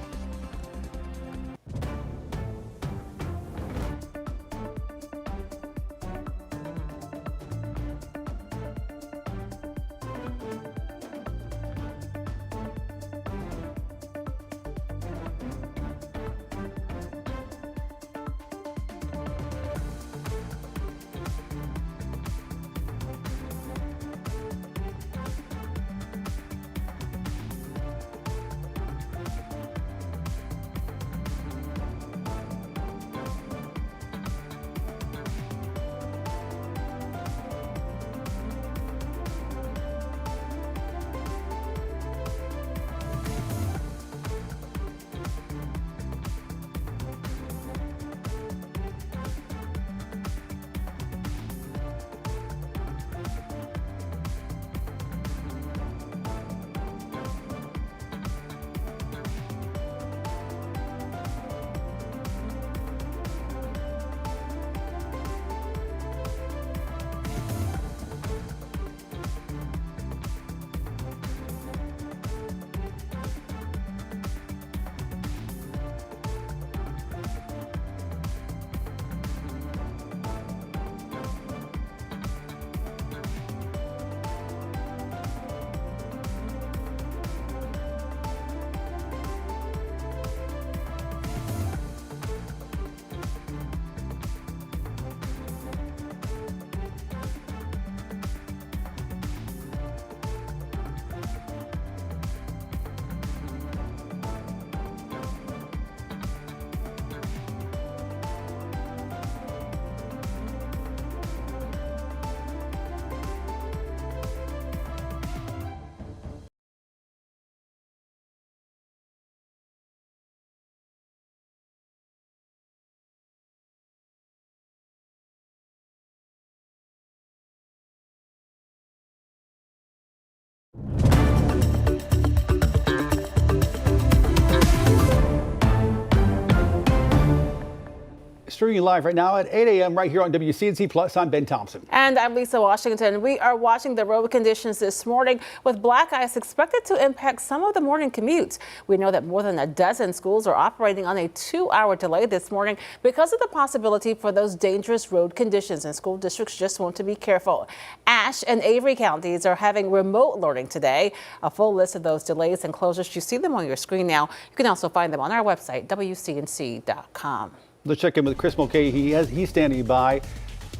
Streaming live right now at 8 a.m. right here on WCNC Plus. I'm Ben Thompson. And I'm Lisa Washington. We are watching the road conditions this morning with black ice expected to impact some of the morning commutes. We know that more than a dozen schools are operating on a 2-hour delay this morning because of the possibility for those dangerous road conditions, and school districts just want to be careful. Ashe and Avery counties are having remote learning today. A full list of those delays and closures, you see them on your screen now. You can also find them on our website, WCNC.com. Let's check in with Chris Mulcahy. He's standing by.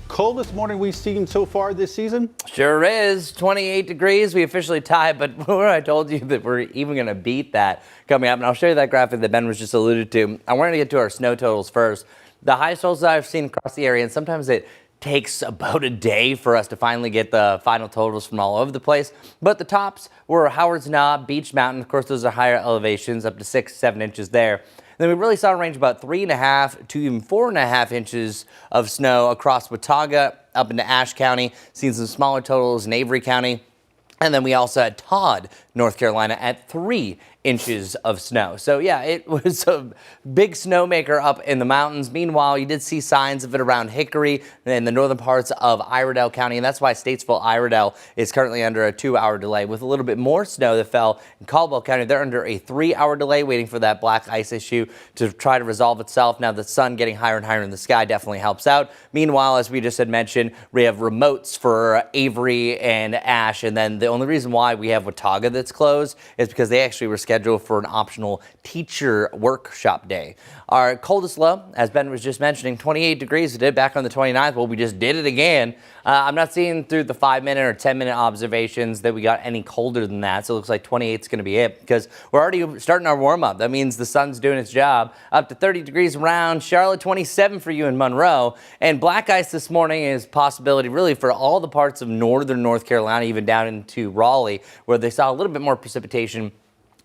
Coldest morning we've seen so far this season? Sure is. 28 degrees. We officially tied, but I told you that we're even going to beat that coming up. And I'll show you that graphic that Ben was just alluded to. I wanted to get to our snow totals first. The highest totals that I've seen across the area, and sometimes it takes about a day for us to finally get the final totals from all over the place. But the tops were Howard's Knob, Beach Mountain. Of course, those are higher elevations, up to 6-7 inches there. Then we really saw a range of about 3.5 to even 4.5 inches of snow across Watauga, up into Ashe County, seeing some smaller totals in Avery County. And then we also had Todd, North Carolina, at 3 inches of snow. So yeah, it was a big snowmaker up in the mountains. Meanwhile, you did see signs of it around Hickory and the northern parts of Iredell County, and that's why Statesville Iredell is currently under a 2-hour delay. With a little bit more snow that fell in Caldwell County, they're under a 3-hour delay waiting for that black ice issue to try to resolve itself. Now the sun getting higher and higher in the sky definitely helps out. Meanwhile, as we just had mentioned, we have remotes for Avery and Ash, and then the only reason why we have Watauga that's closed is because they actually were scheduled for an optional teacher workshop day. Our coldest low, as Ben was just mentioning, 28 degrees. We did back on the 29th. Well, we just did it again. I'm not seeing through the 5-minute or 10-minute observations that we got any colder than that. So it looks like 28 is going to be it because we're already starting our warm up. That means the sun's doing its job. Up to 30 degrees around Charlotte, 27 for you in Monroe. And black ice this morning is a possibility really for all the parts of northern North Carolina, even down into Raleigh, where they saw a little bit more precipitation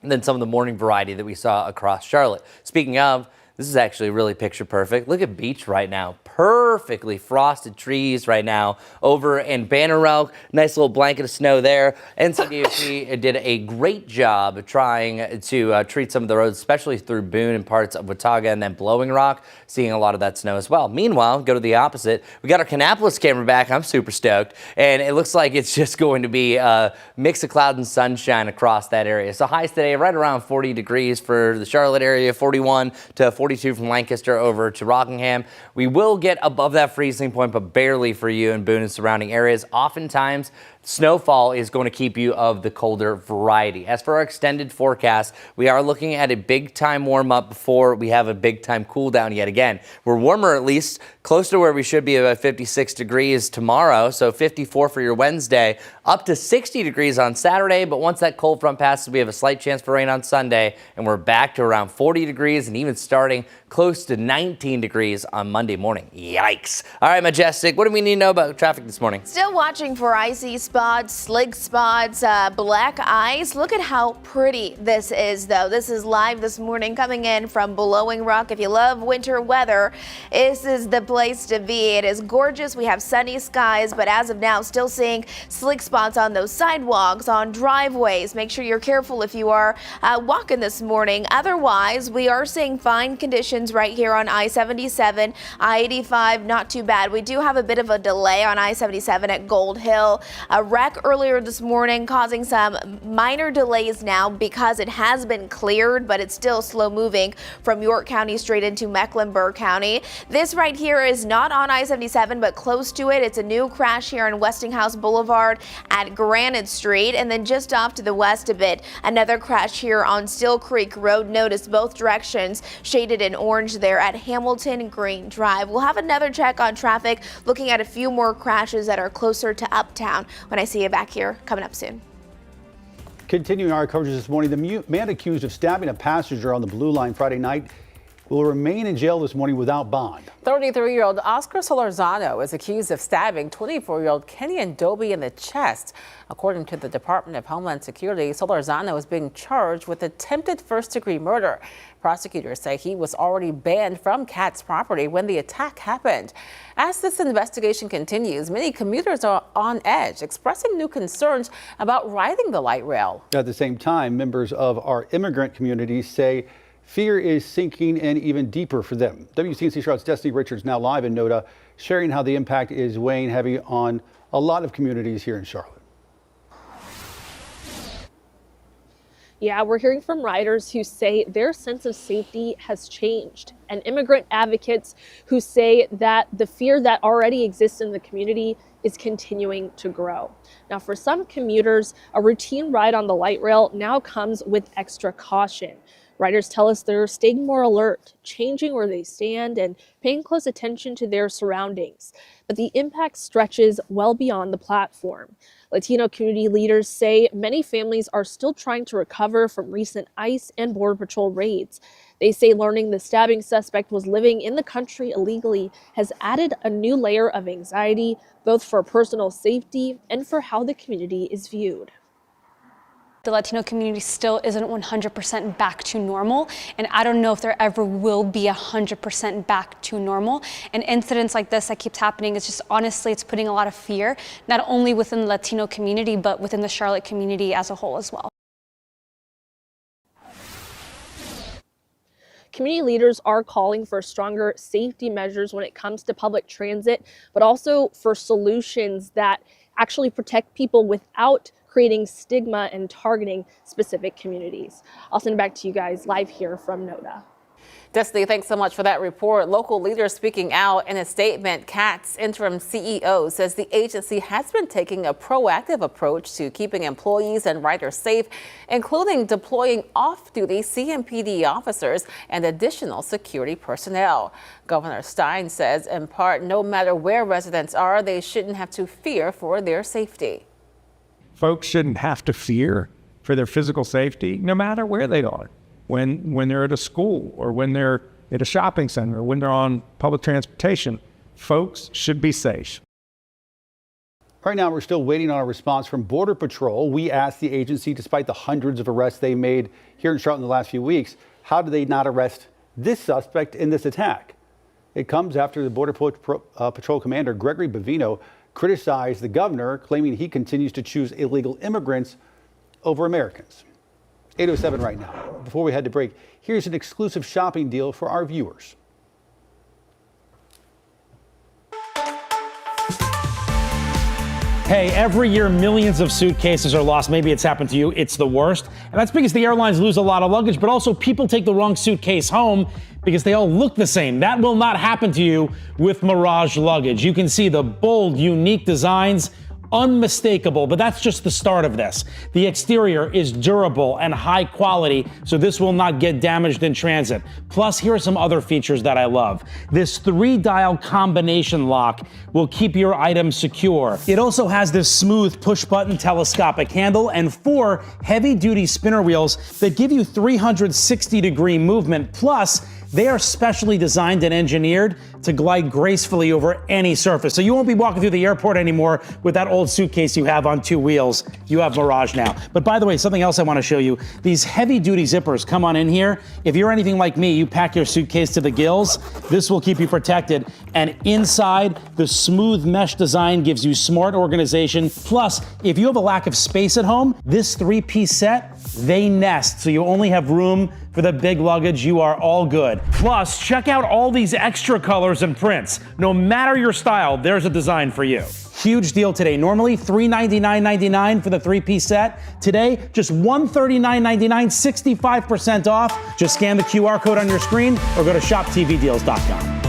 than some of the morning variety that we saw across Charlotte. Speaking of, this is actually really picture perfect. Look at Beach right now. Perfectly frosted trees right now over in Banner Oak. Nice little blanket of snow there. NCDOT did a great job trying to treat some of the roads, especially through Boone and parts of Watauga and then Blowing Rock, seeing a lot of that snow as well. Meanwhile, go to the opposite. We got our Kannapolis camera back. I'm super stoked. And it looks like it's just going to be a mix of cloud and sunshine across that area. So highs today right around 40 degrees for the Charlotte area, 41 to 42 from Lancaster over to Rockingham. We will get above that freezing point, but barely for you in Boone and surrounding areas. Oftentimes, snowfall is going to keep you of the colder variety. As for our extended forecast, we are looking at a big time warm up before we have a big time cool down yet again. We're warmer, at least close to where we should be, about 56 degrees tomorrow. So 54 for your Wednesday, up to 60 degrees on Saturday. But once that cold front passes, we have a slight chance for rain on Sunday, and we're back to around 40 degrees and even starting close to 19 degrees on Monday morning. Yikes. All right, Majestic, what do we need to know about traffic this morning? Still watching for icy spots, slick spots, black ice. Look at how pretty this is, though. This is live this morning coming in from Blowing Rock. If you love winter weather, this is the place to be. It is gorgeous. We have sunny skies, but as of now, still seeing slick spots on those sidewalks, on driveways. Make sure you're careful if you are walking this morning. Otherwise, we are seeing fine conditions right here on I-77, I-85, not too bad. We do have a bit of a delay on I-77 at Gold Hill. A wreck earlier this morning causing some minor delays now because it has been cleared, but it's still slow moving from York County straight into Mecklenburg County. This right here is not on I-77, but close to it. It's a new crash here on Westinghouse Boulevard at Granite Street, and then just off to the west a bit, another crash here on Still Creek Road. Notice both directions shaded in orange there at Hamilton Green Drive. We'll have another check on traffic, looking at a few more crashes that are closer to Uptown when I see you back here coming up soon. Continuing our coverage this morning, the man accused of stabbing a passenger on the Blue Line Friday night will remain in jail this morning without bond. 33-year-old Oscar Solorzano is accused of stabbing 24-year-old Kenyon Doby in the chest. According to the Department of Homeland Security, Solorzano is being charged with attempted first-degree murder. Prosecutors say he was already banned from Kat's property when the attack happened. As this investigation continues, many commuters are on edge, expressing new concerns about riding the light rail. At the same time, members of our immigrant community say fear is sinking in even deeper for them. WCNC Charlotte's Destiny Richards now live in NODA, sharing how the impact is weighing heavy on a lot of communities here in Charlotte. Yeah, we're hearing from riders who say their sense of safety has changed, and immigrant advocates who say that the fear that already exists in the community is continuing to grow. Now, for some commuters, a routine ride on the light rail now comes with extra caution. Riders tell us they're staying more alert, changing where they stand, and paying close attention to their surroundings. But the impact stretches well beyond the platform. Latino community leaders say many families are still trying to recover from recent ICE and Border Patrol raids. They say learning the stabbing suspect was living in the country illegally has added a new layer of anxiety, both for personal safety and for how the community is viewed. The Latino community still isn't 100% back to normal, and I don't know if there ever will be 100% back to normal. And incidents like this that keeps happening, it's just honestly, it's putting a lot of fear, not only within the Latino community, but within the Charlotte community as a whole as well. Community leaders are calling for stronger safety measures when it comes to public transit, but also for solutions that actually protect people without creating stigma and targeting specific communities. I'll send it back to you guys live here from NODA. Destiny, thanks so much for that report. Local leaders speaking out in a statement. CAT's interim CEO says the agency has been taking a proactive approach to keeping employees and riders safe, including deploying off-duty CMPD officers and additional security personnel. Governor Stein says, in part, no matter where residents are, they shouldn't have to fear for their safety. Folks shouldn't have to fear for their physical safety, no matter where they are. When they're at a school or when they're at a shopping center or when they're on public transportation, folks should be safe. Right now, we're still waiting on a response from Border Patrol. We asked the agency, despite the hundreds of arrests they made here in Charlotte in the last few weeks, how did they not arrest this suspect in this attack? It comes after the Border Patrol Commander Gregory Bavino criticized the governor, claiming he continues to choose illegal immigrants over Americans. 8:07 right now. Before we head to break, here's an exclusive shopping deal for our viewers. Hey, every year millions of suitcases are lost. Maybe it's happened to you. It's the worst. And that's because the airlines lose a lot of luggage, but also people take the wrong suitcase home because they all look the same. That will not happen to you with Mirage luggage. You can see the bold, unique designs, unmistakable, but that's just the start of this. The exterior is durable and high quality, so this will not get damaged in transit. Plus, here are some other features that I love. This 3-dial combination lock will keep your items secure. It also has this smooth push-button telescopic handle and 4 heavy-duty spinner wheels that give you 360-degree movement. Plus, they are specially designed and engineered to glide gracefully over any surface. So you won't be walking through the airport anymore with that old suitcase you have on 2 wheels. You have Mirage now. But by the way, something else I want to show you. These heavy-duty zippers come on in here. If you're anything like me, you pack your suitcase to the gills. This will keep you protected. And inside, the smooth mesh design gives you smart organization. Plus, if you have a lack of space at home, this 3-piece set, they nest. So you only have room for the big luggage. You are all good. Plus, check out all these extra colors and prints. No matter your style, there's a design for you. Huge deal today. Normally $399.99 for the 3-piece set. Today, just $139.99, 65% off. Just scan the QR code on your screen or go to shoptvdeals.com.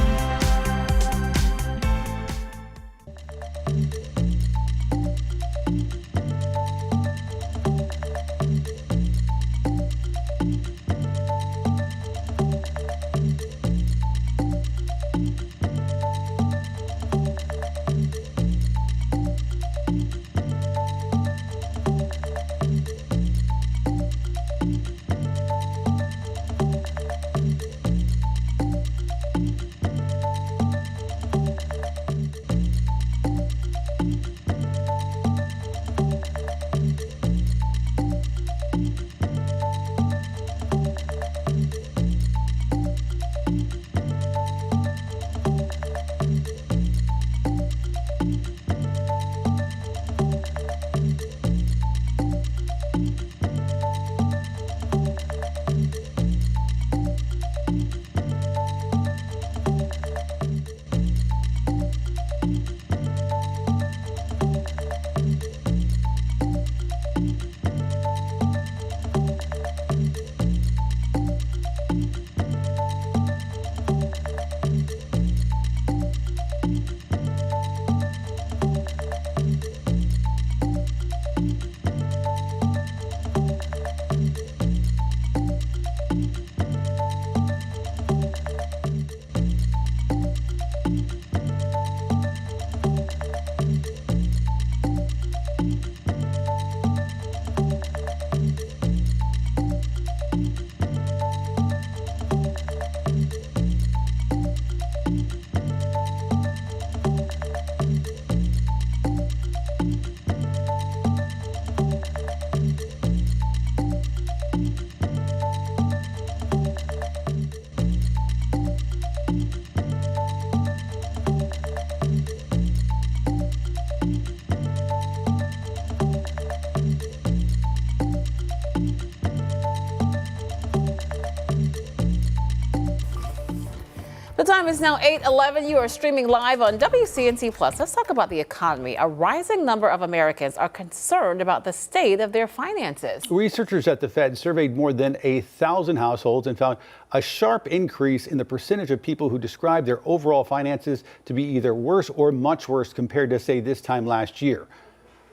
The time is now 8:11. You are streaming live on WCNC Plus. Let's talk about the economy. A rising number of Americans are concerned about the state of their finances. Researchers at the Fed surveyed more than 1,000 households and found a sharp increase in the percentage of people who describe their overall finances to be either worse or much worse compared to, say, this time last year.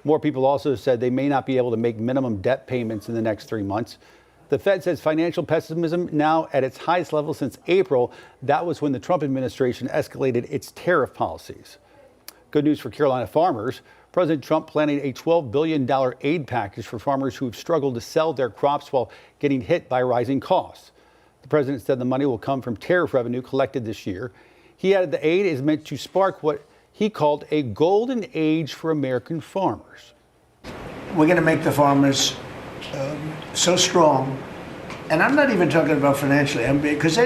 More people also said they may not be able to make minimum debt payments in the next 3 months. The Fed says financial pessimism now at its highest level since April. That was when the Trump administration escalated its tariff policies. Good news for Carolina farmers. President Trump planning a $12 billion aid package for farmers who have struggled to sell their crops while getting hit by rising costs. The president said the money will come from tariff revenue collected this year. He added the aid is meant to spark what he called a golden age for American farmers. We're going to make the farmers so strong, and I'm not even talking about financially, because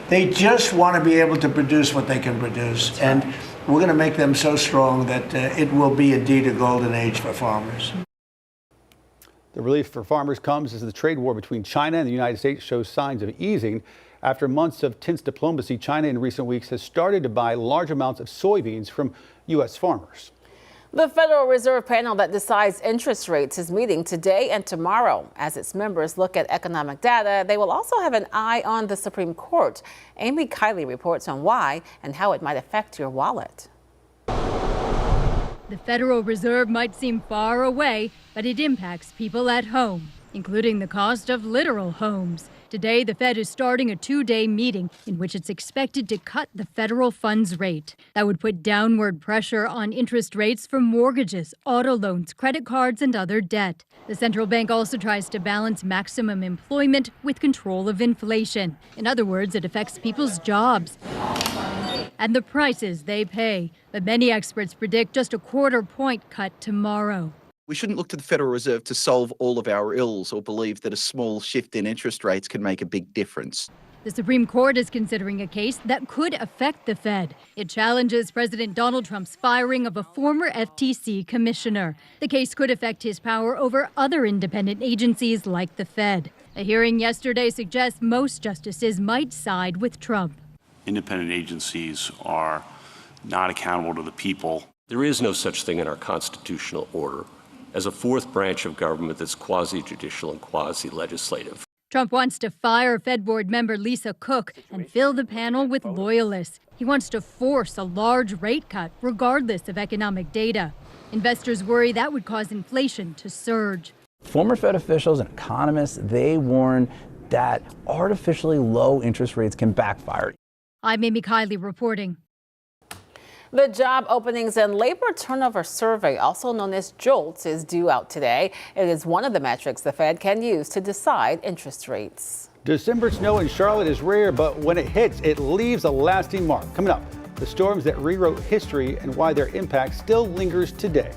they just want to be able to produce what they can produce, and we're going to make them so strong that it will be indeed a golden age for farmers. The relief for farmers comes as the trade war between China and the United States shows signs of easing. After months of tense diplomacy, China in recent weeks has started to buy large amounts of soybeans from U.S. farmers. The Federal Reserve panel that decides interest rates is meeting today and tomorrow. As its members look at economic data, they will also have an eye on the Supreme Court. Amy Kiley reports on why and how it might affect your wallet. The Federal Reserve might seem far away, but it impacts people at home, including the cost of literal homes. Today, the Fed is starting a 2-day meeting in which it's expected to cut the federal funds rate. That would put downward pressure on interest rates for mortgages, auto loans, credit cards, and other debt. The central bank also tries to balance maximum employment with control of inflation. In other words, it affects people's jobs and the prices they pay. But many experts predict just a 1/4 point cut tomorrow. We shouldn't look to the Federal Reserve to solve all of our ills or believe that a small shift in interest rates can make a big difference. The Supreme Court is considering a case that could affect the Fed. It challenges President Donald Trump's firing of a former FTC commissioner. The case could affect his power over other independent agencies like the Fed. A hearing yesterday suggests most justices might side with Trump. Independent agencies are not accountable to the people. There is no such thing in our constitutional order as a fourth branch of government that's quasi-judicial and quasi-legislative. Trump wants to fire Fed board member Lisa Cook and fill the panel with loyalists. He wants to force a large rate cut regardless of economic data. Investors worry that would cause inflation to surge. Former Fed officials and economists, they warn that artificially low interest rates can backfire. I'm Amy Kiley reporting. The Job Openings and Labor Turnover Survey, also known as JOLTS, is due out today. It is one of the metrics the Fed can use to decide interest rates. December snow in Charlotte is rare, but when it hits, it leaves a lasting mark. Coming up, the storms that rewrote history and why their impact still lingers today.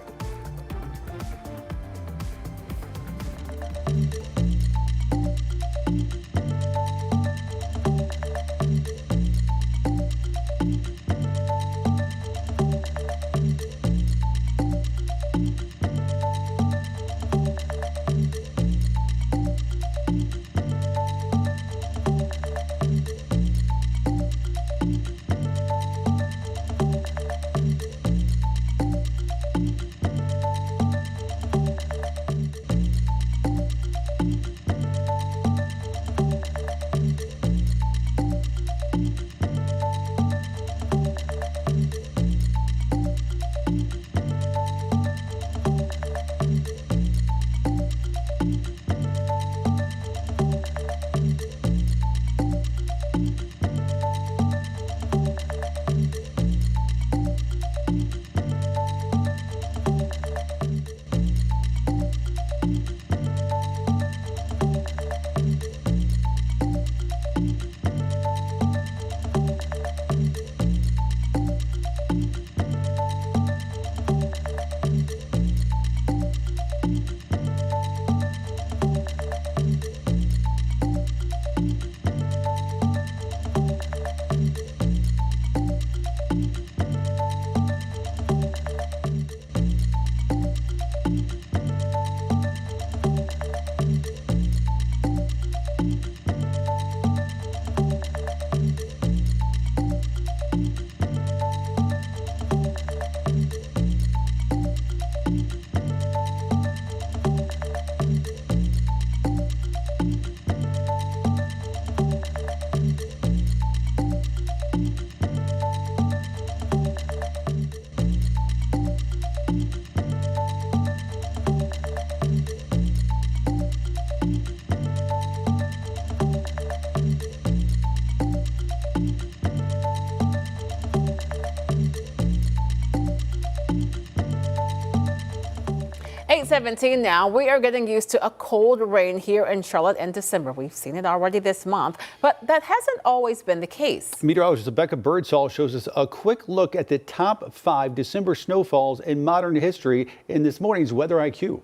9:17 now. We are getting used to a cold rain here in Charlotte in December. We've seen it already this month, but that hasn't always been the case. Meteorologist Rebecca Birdsall shows us a quick look at the top 5 December snowfalls in modern history in this morning's Weather IQ.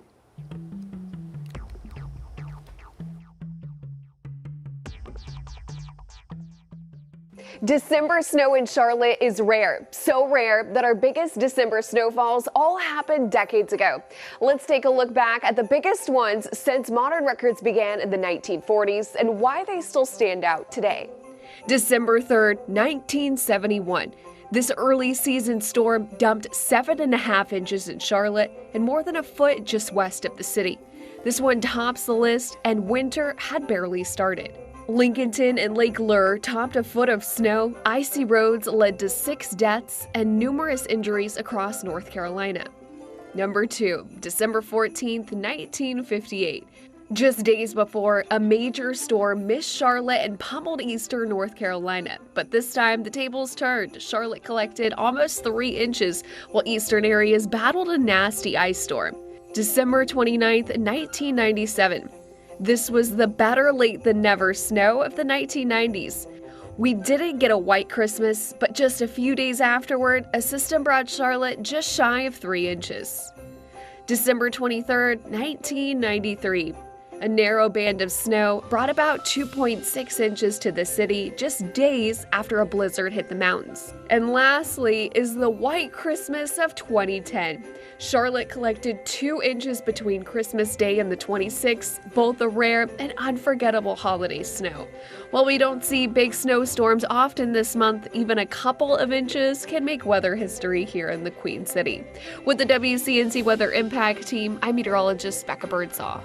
December snow in Charlotte is rare, so rare that our biggest December snowfalls all happened decades ago. Let's take a look back at the biggest ones since modern records began in the 1940s and why they still stand out today. December 3rd, 1971. This early season storm dumped 7.5 inches in Charlotte and more than a foot just west of the city. This one tops the list, and winter had barely started. Lincolnton and Lake Lure topped a foot of snow. Icy roads led to 6 deaths and numerous injuries across North Carolina. Number 2, December 14th, 1958. Just days before, a major storm missed Charlotte and pummeled eastern North Carolina. But this time, the tables turned. Charlotte collected almost 3 inches, while eastern areas battled a nasty ice storm. December 29th, 1997. This was the better late than never snow of the 1990s. We didn't get a white Christmas, but just a few days afterward, a system brought Charlotte just shy of 3 inches. December 23rd, 1993. A narrow band of snow brought about 2.6 inches to the city just days after a blizzard hit the mountains. And lastly is the white Christmas of 2010. Charlotte collected 2 inches between Christmas Day and the 26th, both a rare and unforgettable holiday snow. While we don't see big snowstorms often this month, even a couple of inches can make weather history here in the Queen City. With the WCNC Weather Impact Team, I'm meteorologist Becca Birdsall.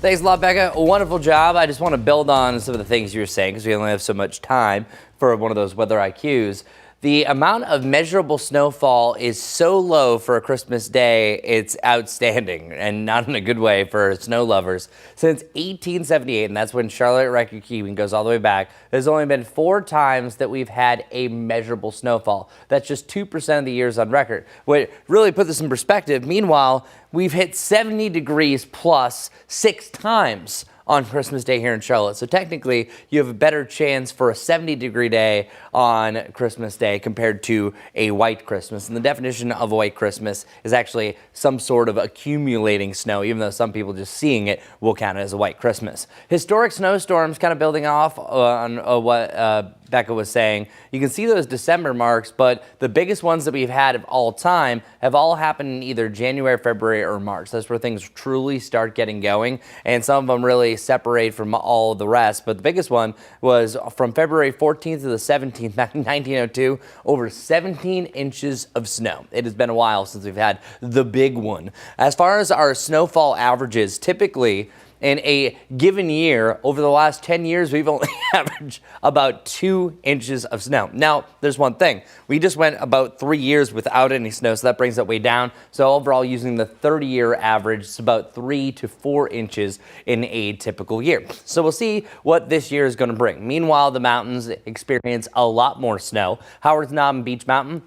Thanks a lot, Becca. Wonderful job. I just want to build on some of the things you were saying because we only have so much time for one of those weather IQs. The amount of measurable snowfall is so low for a Christmas day, it's outstanding, and not in a good way for snow lovers. Since 1878, and that's when Charlotte record keeping goes all the way back, there's only been 4 times that we've had a measurable snowfall. That's just 2% of the years on record. What really put this in perspective, meanwhile, we've hit 70 degrees plus 6 times on Christmas Day here in Charlotte. So technically, you have a better chance for a 70-degree day on Christmas Day compared to a white Christmas. And the definition of a white Christmas is actually some sort of accumulating snow, even though some people just seeing it will count it as a white Christmas. Historic snowstorms, kind of building off on what Becca was saying. You can see those December marks, but the biggest ones that we've had of all time have all happened in either January, February, or March. That's where things truly start getting going, and some of them really separate from all of the rest. But the biggest one was from February 14th to the 17th, back in 1902, over 17 inches of snow. It has been a while since we've had the big one. As far as our snowfall averages, typically in a given year, over the last 10 years, we've only averaged about 2 inches of snow. Now, there's one thing. We just went about 3 years without any snow, so that brings that way down. So overall, using the 30-year average, it's about 3 to 4 inches in a typical year. So we'll see what this year is going to bring. Meanwhile, the mountains experience a lot more snow. Howard's Knob and Beech Mountain,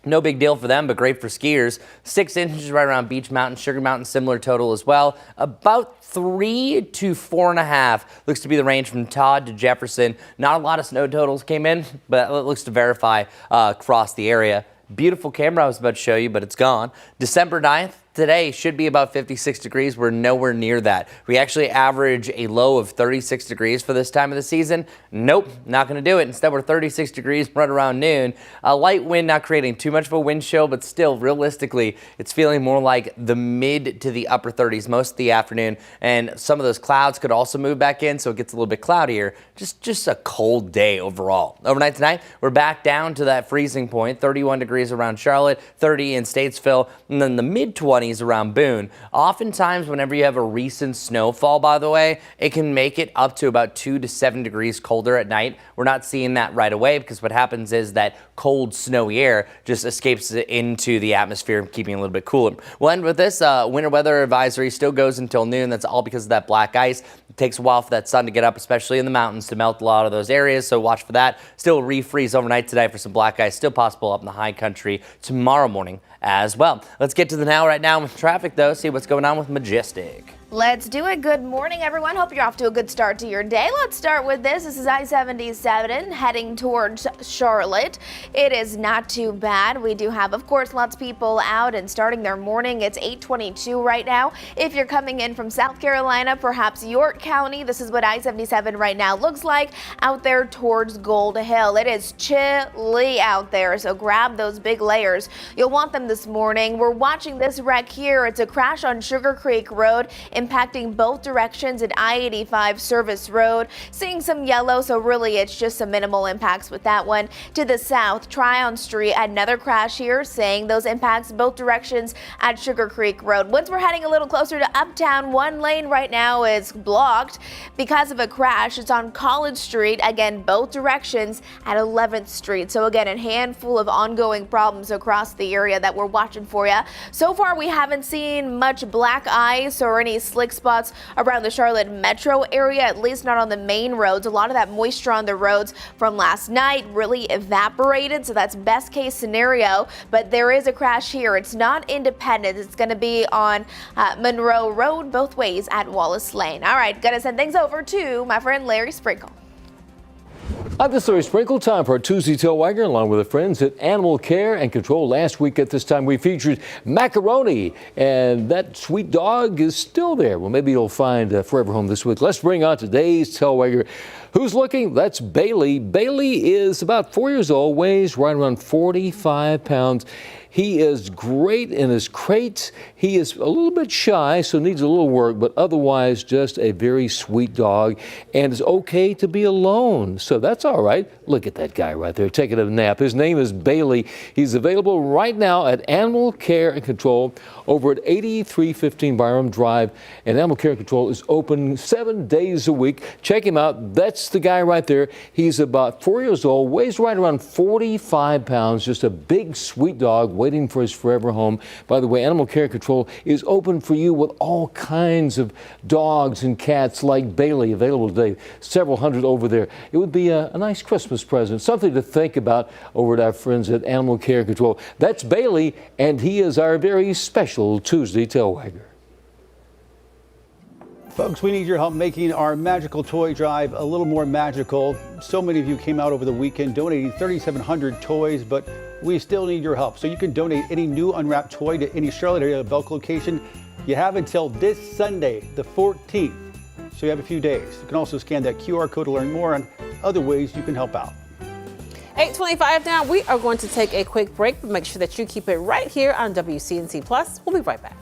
no big deal for them, but great for skiers. 6 inches right around Beech Mountain. Sugar Mountain, similar total as well. About 3 to 4.5 looks to be the range from Todd to Jefferson. Not a lot of snow totals came in, but it looks to verify across the area. Beautiful camera I was about to show you, but it's gone. December 9th. Today should be about 56 degrees. We're nowhere near that. We actually average a low of 36 degrees for this time of the season. Nope, not going to do it. Instead, we're 36 degrees right around noon. A light wind, not creating too much of a wind chill, but still, realistically, it's feeling more like the mid to the upper 30s most of the afternoon. And some of those clouds could also move back in, so it gets a little bit cloudier. Just a cold day overall. Overnight tonight, we're back down to that freezing point. 31 degrees around Charlotte, 30 in Statesville, and then the mid-20s around Boone. Oftentimes, whenever you have a recent snowfall, by the way, it can make it up to about 2 to 7 degrees colder at night. We're not seeing that right away because what happens is that cold, snowy air just escapes into the atmosphere, keeping it a little bit cooler. We'll end with this. Winter weather advisory still goes until noon. That's all because of that black ice. It takes a while for that sun to get up, especially in the mountains, to melt a lot of those areas, so watch for that. Still refreeze overnight today for some black ice, still possible up in the high country tomorrow morning as well. Let's get to the now right now with traffic, though, see what's going on with Majestic. Let's do it. Good morning, everyone. Hope you're off to a good start to your day. Let's start with this. This is I-77 heading towards Charlotte. It is not too bad. We do have, of course, lots of people out and starting their morning. It's 8:22 right now. If you're coming in from South Carolina, perhaps York County, this is what I-77 right now looks like out there towards Gold Hill. It is chilly out there, so grab those big layers. You'll want them this morning. We're watching this wreck here. It's a crash on Sugar Creek Road, impacting both directions at I-85 Service Road. Seeing some yellow, so really it's just some minimal impacts with that one. To the south, Tryon Street, another crash here, saying those impacts both directions at Sugar Creek Road. Once we're heading a little closer to Uptown, one lane right now is blocked because of a crash. It's on College Street, again, both directions at 11th Street. So again, a handful of ongoing problems across the area that we're watching for you. So far, we haven't seen much black ice or any slick spots around the Charlotte metro area, at least not on the main roads. A lot of that moisture on the roads from last night really evaporated, so that's best case scenario. But there is a crash here. It's not Independence. It's going to be on Monroe Road, both ways at Wallace Lane. All right, gonna send things over to my friend Larry Sprinkle. Hi, this is Larry Sprinkle. Time for our Tuesday Tail Wagger, along with the friends at Animal Care and Control. Last week at this time, we featured Macaroni, and that sweet dog is still there. Well, maybe you'll find a forever home this week. Let's bring on today's Tail Wagger. Who's looking? That's Bailey. Bailey is about 4 years old, weighs right around 45 pounds. He is great in his crates. He is a little bit shy, so needs a little work, but otherwise just a very sweet dog, and it's okay to be alone. So that's all right. Look at that guy right there taking a nap. His name is Bailey. He's available right now at Animal Care and Control over at 8315 Byram Drive. And Animal Care and Control is open 7 days a week. Check him out. That's the guy right there. He's about 4 years old, weighs right around 45 pounds, just a big, sweet dog waiting for his forever home. By the way, Animal Care and Control is open for you with all kinds of dogs and cats like Bailey available today. Several hundred over there. It would be a nice Christmas present, something to think about over at our friends at Animal Care and Control. That's Bailey, and he is our very special Tuesday Tail Wagger. Folks, we need your help making our magical toy drive a little more magical. So many of you came out over the weekend donating 3,700 toys, but we still need your help. So you can donate any new unwrapped toy to any Charlotte area Belk location. You have until this Sunday, the 14th. So you have a few days. You can also scan that QR code to learn more on other ways you can help out. 8:25 now. We are going to take a quick break, but make sure that you keep it right here on WCNC Plus. We'll be right back.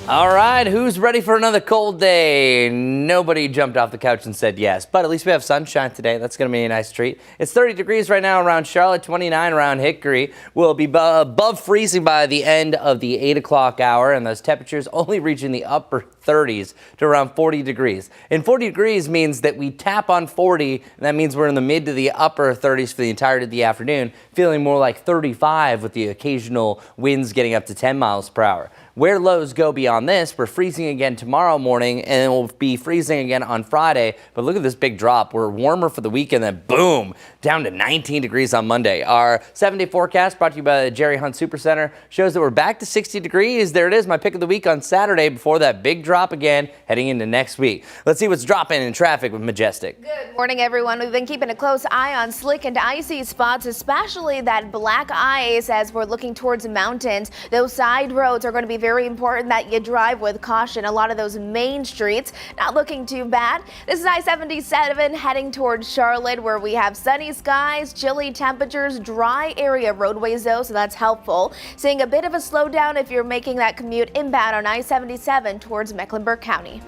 All right, who's ready for another cold day? Nobody jumped off the couch and said yes, but at least we have sunshine today. That's going to be a nice treat. It's 30 degrees right now around Charlotte, 29 around Hickory. We'll be above freezing by the end of the 8 o'clock hour, and those temperatures only reaching the upper 30s to around 40 degrees. And 40 degrees means that we tap on 40, and that means we're in the mid to the upper 30s for the entirety of the afternoon, feeling more like 35 with the occasional winds getting up to 10 miles per hour. Where lows go beyond this, we're freezing again tomorrow morning, and it will be freezing again on Friday. But look at this big drop. We're warmer for the weekend, then boom, down to 19 degrees on Monday. Our 7-day forecast, brought to you by the Jerry Hunt Supercenter, shows that we're back to 60 degrees. There it is, my pick of the week on Saturday before that big drop again heading into next week. Let's see what's dropping in traffic with Majestic. Good morning, everyone. We've been keeping a close eye on slick and icy spots, especially that black ice as we're looking towards the mountains. Those side roads are going to be very important that you drive with caution. A lot of those main streets not looking too bad. This is I-77 heading towards Charlotte, where we have sunny skies, chilly temperatures, dry area roadways though, so that's helpful. Seeing a bit of a slowdown if you're making that commute inbound on I-77 towards Mecklenburg County.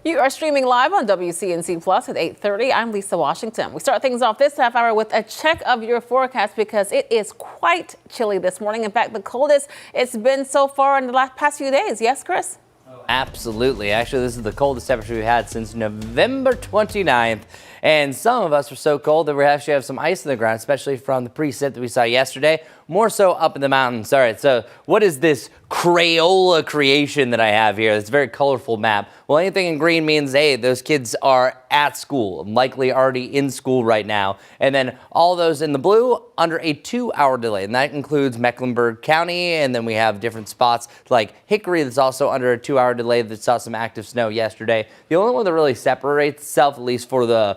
You are streaming live on WCNC Plus at 8:30. I'm Lisa Washington. We start things off this half hour with a check of your forecast because it is quite chilly this morning. In fact, the coldest it's been so far in the past few days. Yes, Chris? Absolutely. Actually, this is the coldest temperature we've had since November 29th. And some of us were so cold that we actually have some ice in the ground, especially from the precip that we saw yesterday, more so up in the mountains. All right, so what is this Crayola creation that I have here? It's a very colorful map. Well, anything in green means, hey, those kids are at school, likely already in school right now. And then all those in the blue under a 2-hour delay. And that includes Mecklenburg County. And then we have different spots like Hickory that's also under a 2-hour delay that saw some active snow yesterday. The only one that really separates itself, at least for the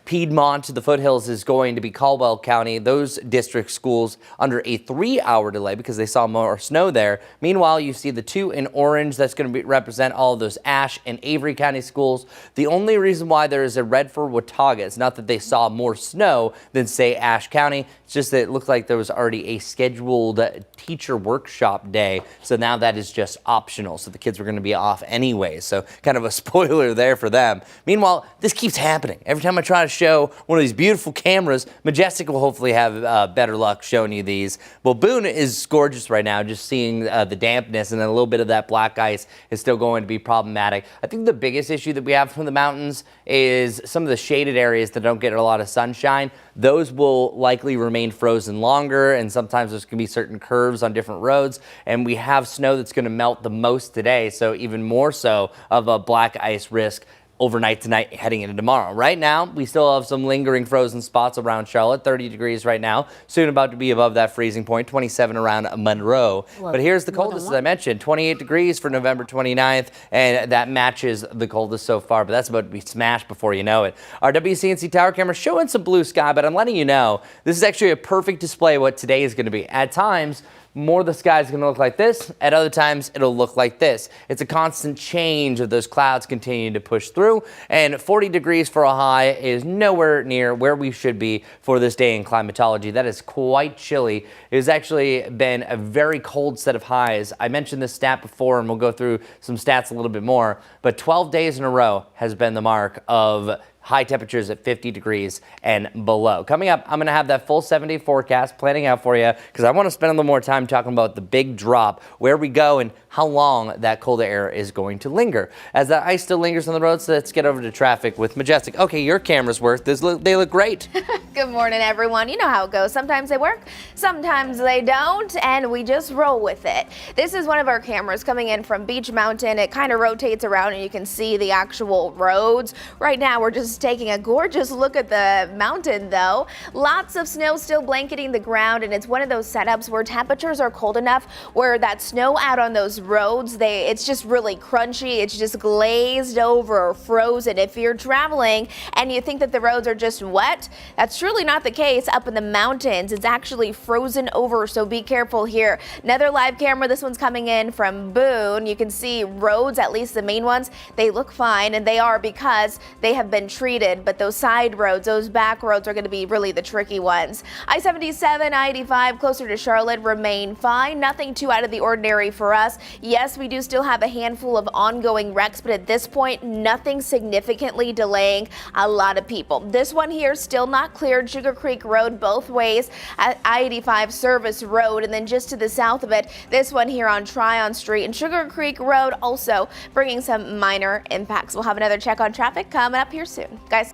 Piedmont to the foothills, is going to be Caldwell County. Those district schools under a 3-hour delay because they saw more snow there. Meanwhile, you see the 2 in orange. That's going to represent all of those Ashe and Avery County schools. The only reason why there is a red for Watauga is not that they saw more snow than, say, Ashe County. It's just that it looked like there was already a scheduled teacher workshop day. So now that is just optional. So the kids were going to be off anyway. So kind of a spoiler there for them. Meanwhile, this keeps happening. Every time I try to show one of these beautiful cameras. Majestic will hopefully have better luck showing you these. Well, Boone is gorgeous right now. Just seeing the dampness and then a little bit of that black ice is still going to be problematic. I think the biggest issue that we have from the mountains is some of the shaded areas that don't get a lot of sunshine. Those will likely remain frozen longer, and sometimes there's going to be certain curves on different roads, and we have snow that's going to melt the most today, so even more so of a black ice risk overnight tonight heading into tomorrow. Right now, we still have some lingering frozen spots around Charlotte, 30 degrees right now, soon about to be above that freezing point, 27 around Monroe. But here's the coldest, as I mentioned, 28 degrees for November 29th, and that matches the coldest so far, but that's about to be smashed before you know it. Our WCNC tower camera showing some blue sky, but I'm letting you know, this is actually a perfect display of what today is going to be. At times, more of the sky is going to look like this. At other times, it'll look like this. It's a constant change of those clouds continuing to push through, and 40 degrees for a high is nowhere near where we should be for this day in climatology. That is quite chilly. It has actually been a very cold set of highs. I mentioned this stat before, and we'll go through some stats a little bit more, but 12 days in a row has been the mark of high temperatures at 50 degrees and below. Coming up, I'm going to have that full 7-day forecast planning out for you because I want to spend a little more time talking about the big drop, where we go, and how long that cold air is going to linger. As that ice still lingers on the roads, so let's get over to traffic with Majestic. Okay, your cameras work. They look great. Good morning, everyone. You know how it goes. Sometimes they work, sometimes they don't, and we just roll with it. This is one of our cameras coming in from Beach Mountain. It kind of rotates around and you can see the actual roads. Right now, we're just taking a gorgeous look at the mountain, though. Lots of snow still blanketing the ground, and it's one of those setups where temperatures are cold enough where that snow out on those roads, it's just really crunchy. It's just glazed over or frozen. If you're traveling and you think that the roads are just wet, that's truly not the case. Up in the mountains, it's actually frozen over, so be careful here. Another live camera. This one's coming in from Boone. You can see roads, at least the main ones, they look fine, and they are because they have been treated, but those side roads, those back roads are going to be really the tricky ones. I-77, I-85 closer to Charlotte remain fine. Nothing too out of the ordinary for us. Yes, we do still have a handful of ongoing wrecks, but at this point, nothing significantly delaying a lot of people. This one here still not cleared. Sugar Creek Road both ways at I-85 Service Road, and then just to the south of it, this one here on Tryon Street and Sugar Creek Road also bringing some minor impacts. We'll have another check on traffic coming up here soon. Guys.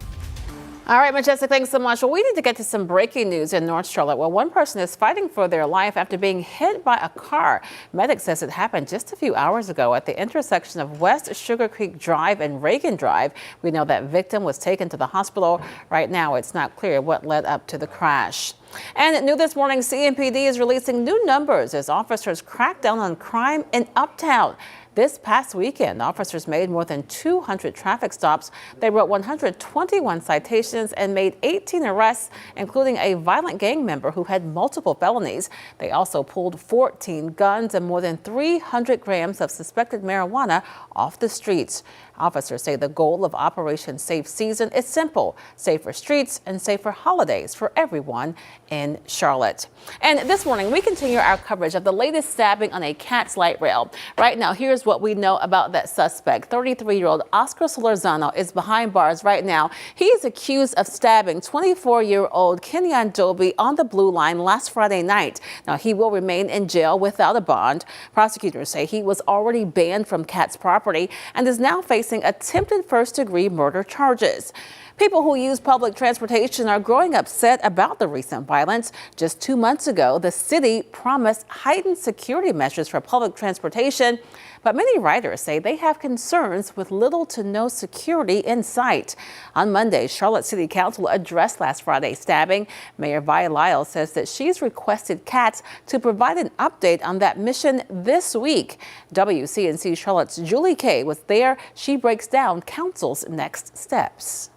All right, Majestic, thanks so much. Well, we need to get to some breaking news in North Charlotte. Well, one person is fighting for their life after being hit by a car. Medic says it happened just a few hours ago at the intersection of West Sugar Creek Drive and Reagan Drive. We know that victim was taken to the hospital. Right now, it's not clear what led up to the crash. And new this morning, CMPD is releasing new numbers as officers crack down on crime in Uptown. This past weekend, officers made more than 200 traffic stops. They wrote 121 citations and made 18 arrests, including a violent gang member who had multiple felonies. They also pulled 14 guns and more than 300 grams of suspected marijuana off the streets. Officers say the goal of Operation Safe Season is simple: safer streets and safer holidays for everyone in Charlotte. And this morning, we continue our coverage of the latest stabbing on a Cats light rail. Right now, here's what we know about that suspect. 33-year-old Oscar Solorzano is behind bars right now. He is accused of stabbing 24-year-old Kenyon Doby on the Blue Line last Friday night. Now, he will remain in jail without a bond. Prosecutors say he was already banned from Cats property and is now facing attempted first-degree murder charges. People who use public transportation are growing upset about the recent violence. Just 2 months ago, the city promised heightened security measures for public transportation, but many riders say they have concerns with little to no security in sight. On Monday, Charlotte City Council addressed last Friday's stabbing. Mayor Vi Lyle says that she's requested Cats to provide an update on that mission this week. WCNC Charlotte's Julie Kay was there. She breaks down council's next steps.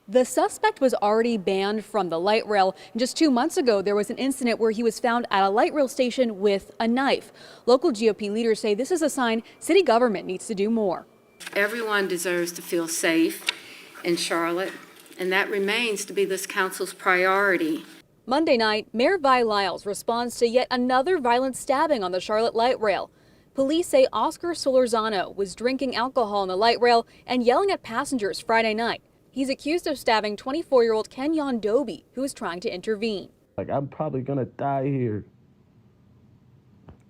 The suspect was already banned from the light rail. Just 2 months ago, there was an incident where he was found at a light rail station with a knife. Local GOP leaders say this is a sign city government needs to do more. Everyone deserves to feel safe in Charlotte, and that remains to be this council's priority. Monday night, Mayor Vi Lyles responds to yet another violent stabbing on the Charlotte light rail. Police say Oscar Solorzano was drinking alcohol on the light rail and yelling at passengers Friday night. He's accused of stabbing 24-year-old Kenyon Doby, who was trying to intervene. Like, I'm probably gonna die here.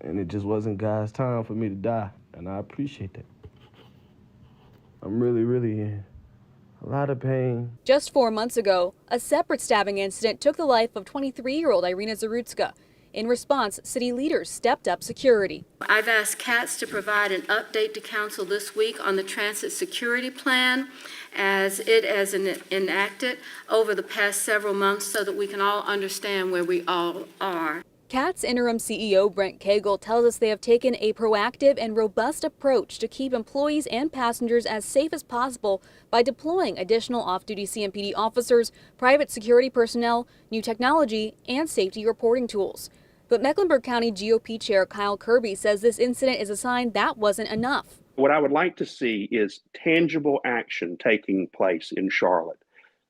And it just wasn't God's time for me to die. And I appreciate that. I'm really in a lot of pain. Just 4 months ago, a separate stabbing incident took the life of 23-year-old Irina Zarutska. In response, city leaders stepped up security. I've asked CATS to provide an update to council this week on the transit security plan as it has enacted over the past several months so that we can all understand where we all are. CATS interim CEO Brent Cagle tells us they have taken a proactive and robust approach to keep employees and passengers as safe as possible by deploying additional off-duty CMPD officers, private security personnel, new technology, and safety reporting tools. But Mecklenburg County GOP Chair Kyle Kirby says this incident is a sign that wasn't enough. What I would like to see is tangible action taking place in Charlotte,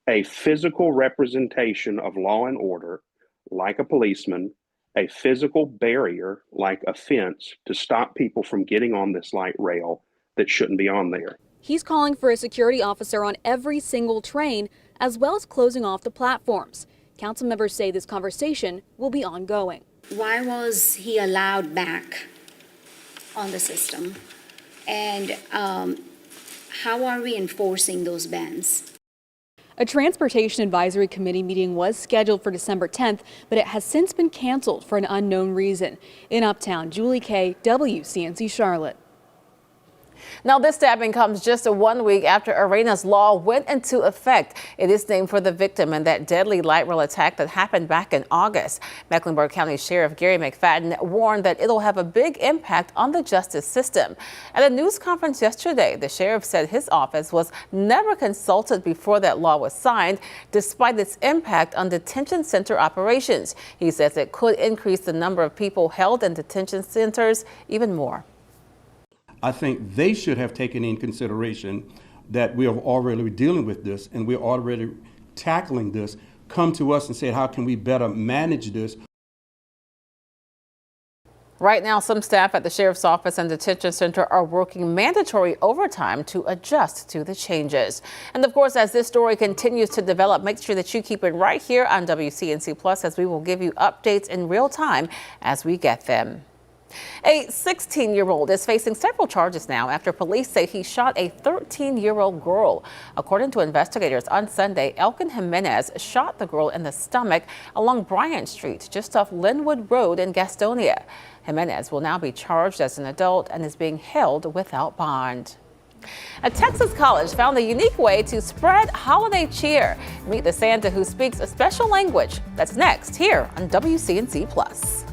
a physical representation of law and order, like a policeman, a physical barrier like a fence to stop people from getting on this light rail that shouldn't be on there. He's calling for a security officer on every single train, as well as closing off the platforms. Council members say this conversation will be ongoing. Why was he allowed back on the system? And how are we enforcing those bans? A transportation advisory committee meeting was scheduled for December 10th, but it has since been canceled for an unknown reason. In Uptown, Julie Kay, WCNC Charlotte. Now, this stabbing comes just 1 week after Irina's law went into effect. It is named for the victim in that deadly light rail attack that happened back in August. Mecklenburg County Sheriff Gary McFadden warned that it'll have a big impact on the justice system. At a news conference yesterday, the sheriff said his office was never consulted before that law was signed, despite its impact on detention center operations. He says it could increase the number of people held in detention centers even more. I think they should have taken in consideration that we are already dealing with this and we're already tackling this, come to us and say, how can we better manage this? Right now, some staff at the sheriff's office and detention center are working mandatory overtime to adjust to the changes. And of course, as this story continues to develop, make sure that you keep it right here on WCNC Plus, as we will give you updates in real time as we get them. A 16-year-old is facing several charges now after police say he shot a 13-year-old girl. According to investigators, on Sunday, Elkin Jimenez shot the girl in the stomach along Bryant Street, just off Linwood Road in Gastonia. Jimenez will now be charged as an adult and is being held without bond. A Texas college found a unique way to spread holiday cheer. Meet the Santa who speaks a special language. That's next here on WCNC Plus.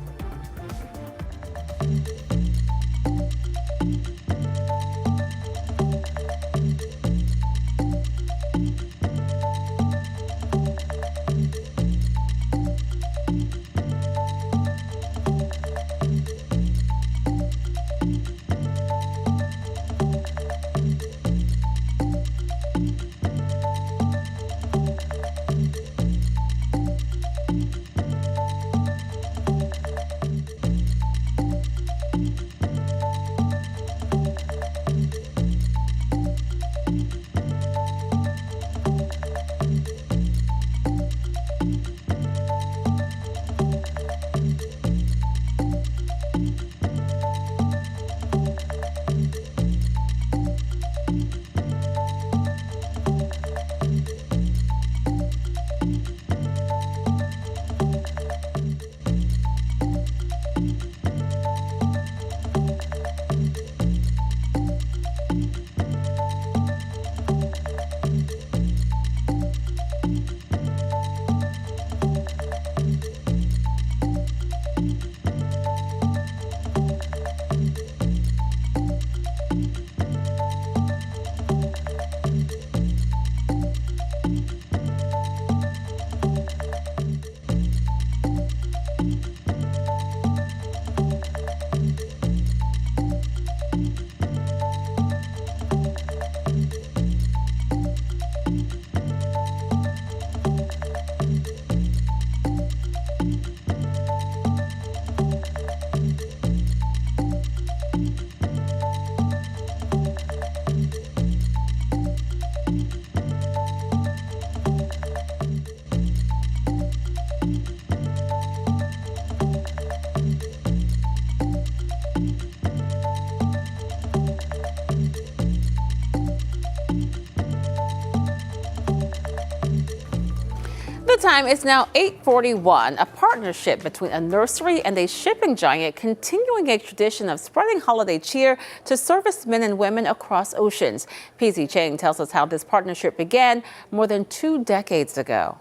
time is now 8:41. A partnership between a nursery and a shipping giant continuing a tradition of spreading holiday cheer to servicemen and women across oceans. PZ Chang tells us how this partnership began more than 2 decades ago.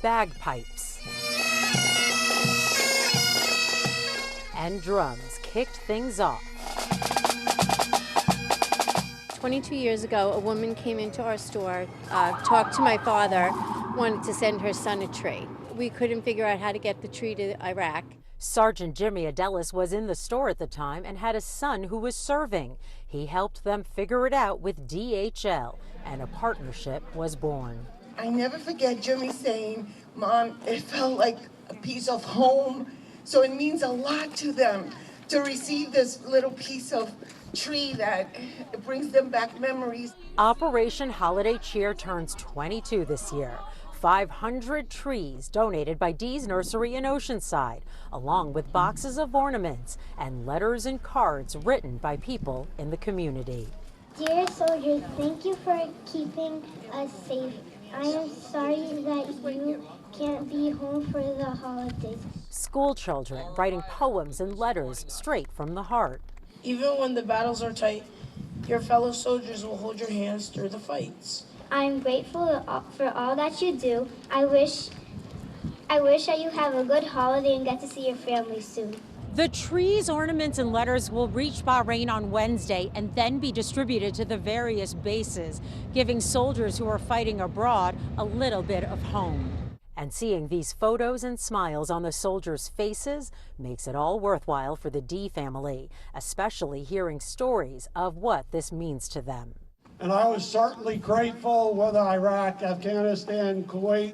Bagpipes and drums kicked things off. 22 years ago, a woman came into our store, talked to my father, wanted to send her son a tree. We couldn't figure out how to get the tree to Iraq. Sergeant Jimmy Adelis was in the store at the time and had a son who was serving. He helped them figure it out with DHL, and a partnership was born. I never forget Jimmy saying, "Mom, it felt like a piece of home." So it means a lot to them to receive this little piece of tree that it brings them back memories. Operation Holiday Cheer turns 22 this year. 500 trees donated by Dee's Nursery in Oceanside, along with boxes of ornaments and letters and cards written by people in the community. Dear soldiers, thank you for keeping us safe. I am sorry that you can't be home for the holidays. School children writing poems and letters straight from the heart. Even when the battles are tight, your fellow soldiers will hold your hands through the fights. I'm grateful for all that you do. I wish that you have a good holiday and get to see your family soon. The trees, ornaments, and letters will reach Bahrain on Wednesday and then be distributed to the various bases, giving soldiers who are fighting abroad a little bit of home. And seeing these photos and smiles on the soldiers' faces makes it all worthwhile for the Dee family, especially hearing stories of what this means to them. And I was certainly grateful with Iraq, Afghanistan, Kuwait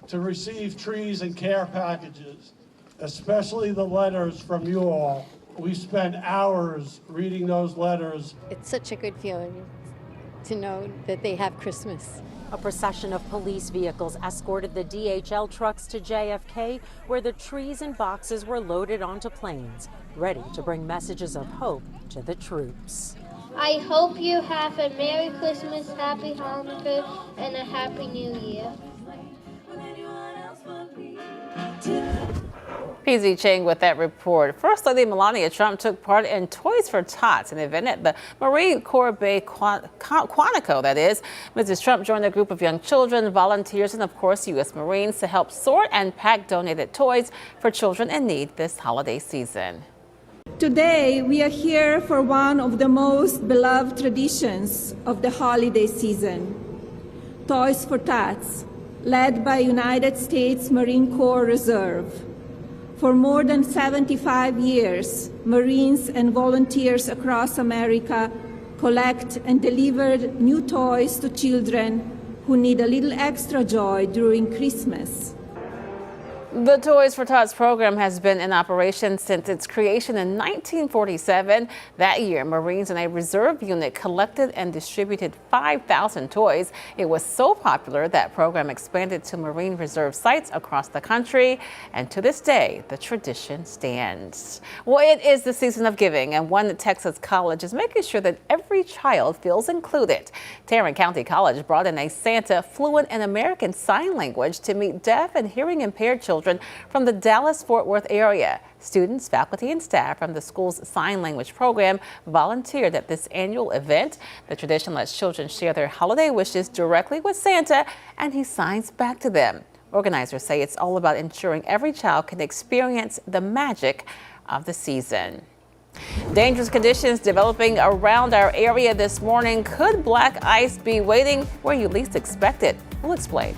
to receive trees and care packages, especially the letters from you all. We spent hours reading those letters. It's such a good feeling to know that they have Christmas. A procession of police vehicles escorted the DHL trucks to JFK, where the trees and boxes were loaded onto planes, ready to bring messages of hope to the troops. I hope you have a Merry Christmas, Happy Hanukkah, and a Happy New Year. PZ Chang with that report. First Lady Melania Trump took part in Toys for Tots, an event at the Marine Corps Bay Quantico, that is. Mrs. Trump joined a group of young children, volunteers, and of course U.S. Marines to help sort and pack donated toys for children in need this holiday season. Today, we are here for one of the most beloved traditions of the holiday season, Toys for Tots, led by United States Marine Corps Reserve. For more than 75 years, Marines and volunteers across America collect and deliver new toys to children who need a little extra joy during Christmas. The Toys for Tots program has been in operation since its creation in 1947. That year, Marines in a reserve unit collected and distributed 5,000 toys. It was so popular that program expanded to Marine Reserve sites across the country. And to this day, the tradition stands. Well, it is the season of giving, and one Texas college is making sure that every child feels included. Tarrant County College brought in a Santa fluent in American Sign Language to meet deaf and hearing impaired children from the Dallas-Fort Worth area. Students, faculty, and staff from the school's sign language program volunteered at this annual event. The tradition lets children share their holiday wishes directly with Santa, and he signs back to them. Organizers say it's all about ensuring every child can experience the magic of the season. Dangerous conditions developing around our area this morning. Could black ice be waiting where you least expect it? We'll explain.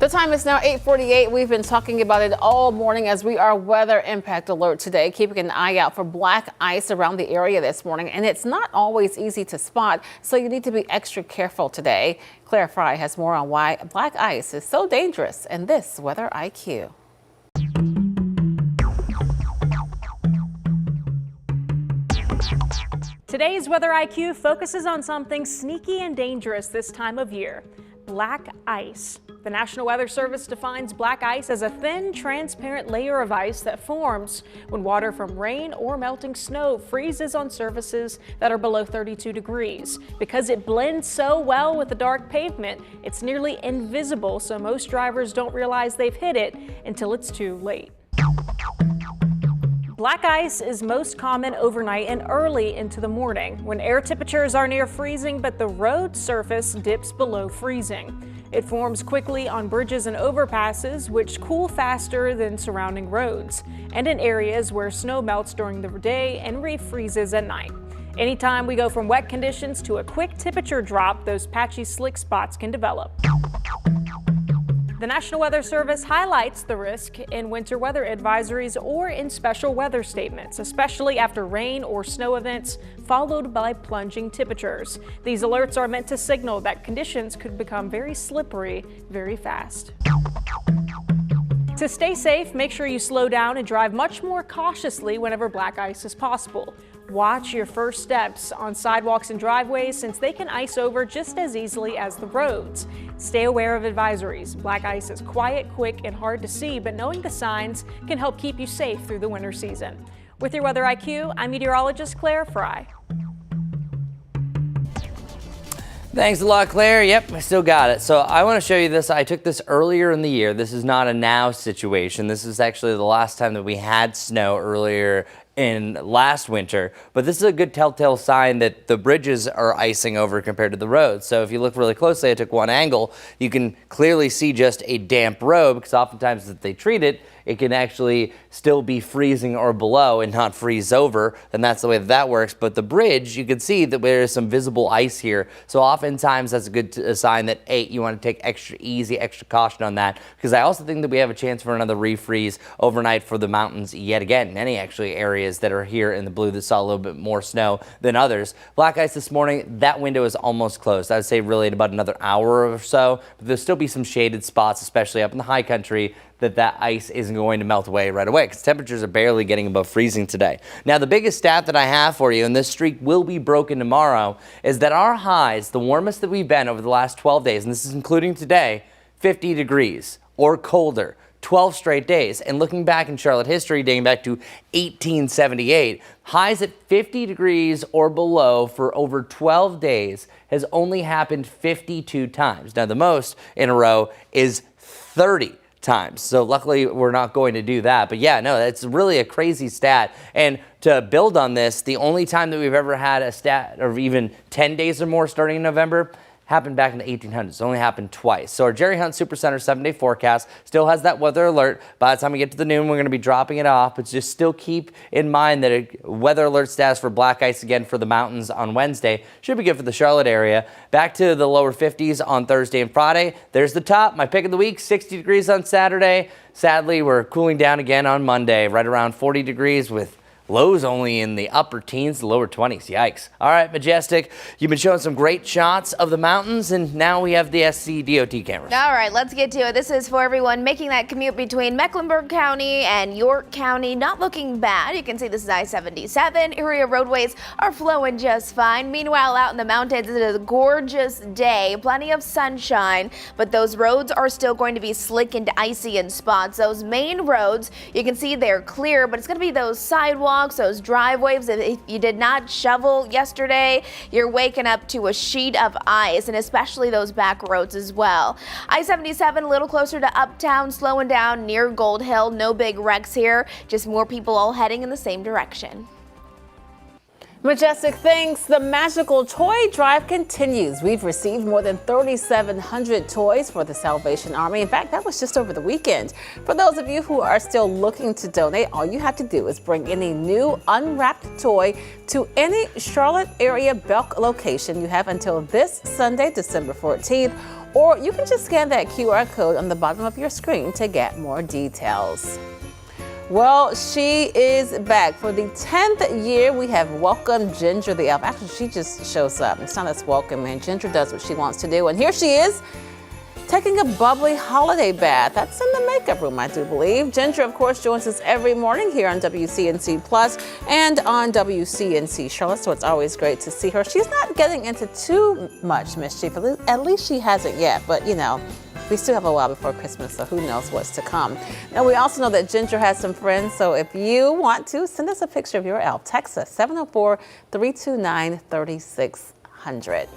The time is now 8:48. We've been talking about it all morning as we are weather impact alert today, keeping an eye out for black ice around the area this morning. And it's not always easy to spot, so you need to be extra careful today. Claire Fry has more on why black ice is so dangerous in this Weather IQ. Today's Weather IQ focuses on something sneaky and dangerous this time of year: black ice. The National Weather Service defines black ice as a thin, transparent layer of ice that forms when water from rain or melting snow freezes on surfaces that are below 32 degrees. Because it blends so well with the dark pavement, it's nearly invisible, so most drivers don't realize they've hit it until it's too late. Black ice is most common overnight and early into the morning, when air temperatures are near freezing but the road surface dips below freezing. It forms quickly on bridges and overpasses, which cool faster than surrounding roads, and in areas where snow melts during the day and refreezes at night. Anytime we go from wet conditions to a quick temperature drop, those patchy slick spots can develop. The National Weather Service highlights the risk in winter weather advisories or in special weather statements, especially after rain or snow events followed by plunging temperatures. These alerts are meant to signal that conditions could become very slippery very fast. To stay safe, make sure you slow down and drive much more cautiously whenever black ice is possible. Watch your first steps on sidewalks and driveways, since they can ice over just as easily as the roads. Stay aware of advisories. Black ice is quiet, quick, and hard to see, but knowing the signs can help keep you safe through the winter season. With your Weather IQ, I'm meteorologist Claire Fry. Thanks a lot, Claire. Yep, I still got it. So I want to show you this. I took this earlier in the year. This is not a now situation. This is actually the last time that we had snow earlier in last winter, but this is a good telltale sign that the bridges are icing over compared to the roads. So if you look really closely, I took one angle, you can clearly see just a damp road, because oftentimes if they treat it, it can actually still be freezing or below and not freeze over, and that's the way that works. But the bridge, you can see that there is some visible ice here. So oftentimes that's a good sign that, hey, you want to take extra easy, extra caution on that, because I also think that we have a chance for another refreeze overnight for the mountains yet again. Many actually areas that are here in the blue that saw a little bit more snow than others. Black ice this morning, that window is almost closed. I would say really in about another hour or so, but there'll still be some shaded spots, especially up in the high country, that ice isn't going to melt away right away, because temperatures are barely getting above freezing today. Now, the biggest stat that I have for you, and this streak will be broken tomorrow, is that our highs, the warmest that we've been over the last 12 days, and this is including today, 50 degrees or colder. 12 straight days. And looking back in Charlotte history, dating back to 1878, highs at 50 degrees or below for over 12 days has only happened 52 times. Now, the most in a row is 30 times. So luckily we're not going to do that. But yeah, no, that's really a crazy stat. And to build on this, the only time that we've ever had a stat of even 10 days or more starting in November happened back in the 1800s. It only happened twice. So our Jerry Hunt Supercenter 7-day forecast still has that weather alert. By the time we get to the noon, we're going to be dropping it off, but just still keep in mind that a weather alert status for black ice again for the mountains on Wednesday should be good for the Charlotte area. Back to the lower 50s on Thursday and Friday. There's the top, my pick of the week, 60 degrees on Saturday. Sadly, we're cooling down again on Monday, right around 40 degrees with lows only in the upper teens, lower 20s. Yikes. All right, Majestic, you've been showing some great shots of the mountains, and now we have the SCDOT cameras. All right, let's get to it. This is for everyone making that commute between Mecklenburg County and York County. Not looking bad. You can see this is I-77. Area roadways are flowing just fine. Meanwhile, out in the mountains, it is a gorgeous day. Plenty of sunshine, but those roads are still going to be slick and icy in spots. Those main roads, you can see they're clear, but it's going to be those sidewalks, those driveways. If you did not shovel yesterday, you're waking up to a sheet of ice, and especially those back roads as well. I-77 a little closer to Uptown, slowing down near Gold Hill. No big wrecks here, just more people all heading in the same direction. Majestic thanks. The magical toy drive continues. We've received more than 3,700 toys for the Salvation Army. In fact, that was just over the weekend. For those of you who are still looking to donate, all you have to do is bring any new unwrapped toy to any Charlotte area Belk location. You have until this Sunday, December 14th, or you can just scan that QR code on the bottom of your screen to get more details. Well, she is back. For the 10th year, we have welcomed Ginger the elf. Actually, she just shows up. It's not as welcoming. Ginger does what she wants to do. And here she is, taking a bubbly holiday bath. That's in the makeup room, I do believe. Ginger, of course, joins us every morning here on WCNC Plus and on WCNC Charlotte, so it's always great to see her. She's not getting into too much mischief. At least she hasn't yet, but you know, we still have a while before Christmas, so who knows what's to come. Now, we also know that Ginger has some friends, so if you want to, send us a picture of your elf. Text us 704-329-3600.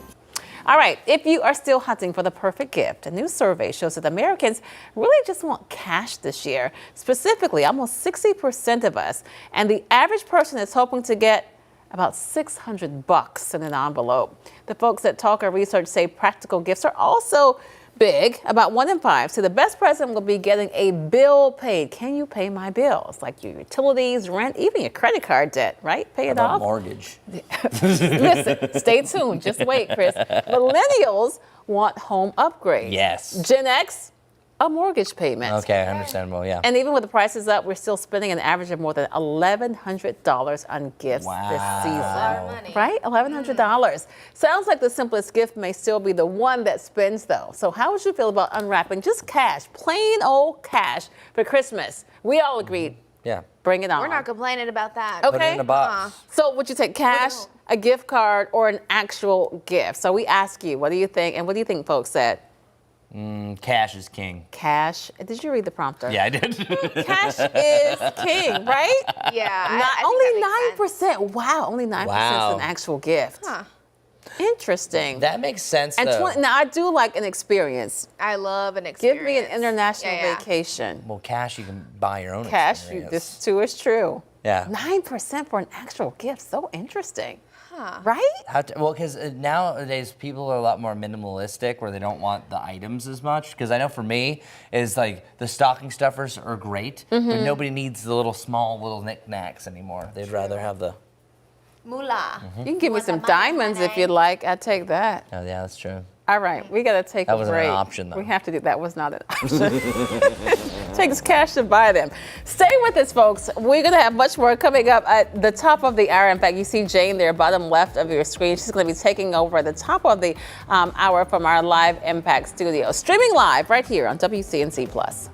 All right, if you are still hunting for the perfect gift, a new survey shows that Americans really just want cash this year. Specifically, almost 60% of us, and the average person is hoping to get about $600 in an envelope. The folks at Talker Research say practical gifts are also big. About 1 in 5. So the best present will be getting a bill paid. Can you pay my bills? Like your utilities, rent, even your credit card debt, right? Pay it off. Mortgage. Listen, stay tuned. Just wait, Chris. Millennials want home upgrades. Yes. Gen X, a mortgage payment. Okay, understandable, yeah. And even with the prices up, we're still spending an average of more than $1,100 on gifts this season. Right? $1,100. Sounds like the simplest gift may still be the one that spends, though. So how would you feel about unwrapping just cash, plain old cash for Christmas? We all agreed. Yeah. Bring it on. We're not complaining about that. Okay. Put it in a box. So would you take cash, a gift card, or an actual gift? So we ask you, what do you think? And what do you think folks said? Cash is king. Cash. Did you read the prompter? Yeah, I did. Cash is king, right? Yeah. Only 9%. Wow, only 9% is an actual gift. Huh. Interesting. That makes sense, And though. now I do like an experience. I love an experience. Give me an international vacation. Well, cash, you can buy your own Cash, experience. this too is true. Yeah. 9% for an actual gift. So interesting. Huh. Right? Well, because nowadays people are a lot more minimalistic where they don't want the items as much. Because I know for me, is like the stocking stuffers are great, but nobody needs the little knickknacks anymore. They'd rather have the moolah. You can give me some diamonds if you'd like. I'd take that. Oh, yeah, that's true. All right, we got to take a break. That wasn't an option, though. We have to do that. Was not an option. Takes cash to buy them. Stay with us, folks. We're going to have much more coming up at the top of the hour. In fact, you see Jane there, bottom left of your screen. She's going to be taking over at the top of the hour from our live Impact studio. Streaming live right here on WCNC Plus.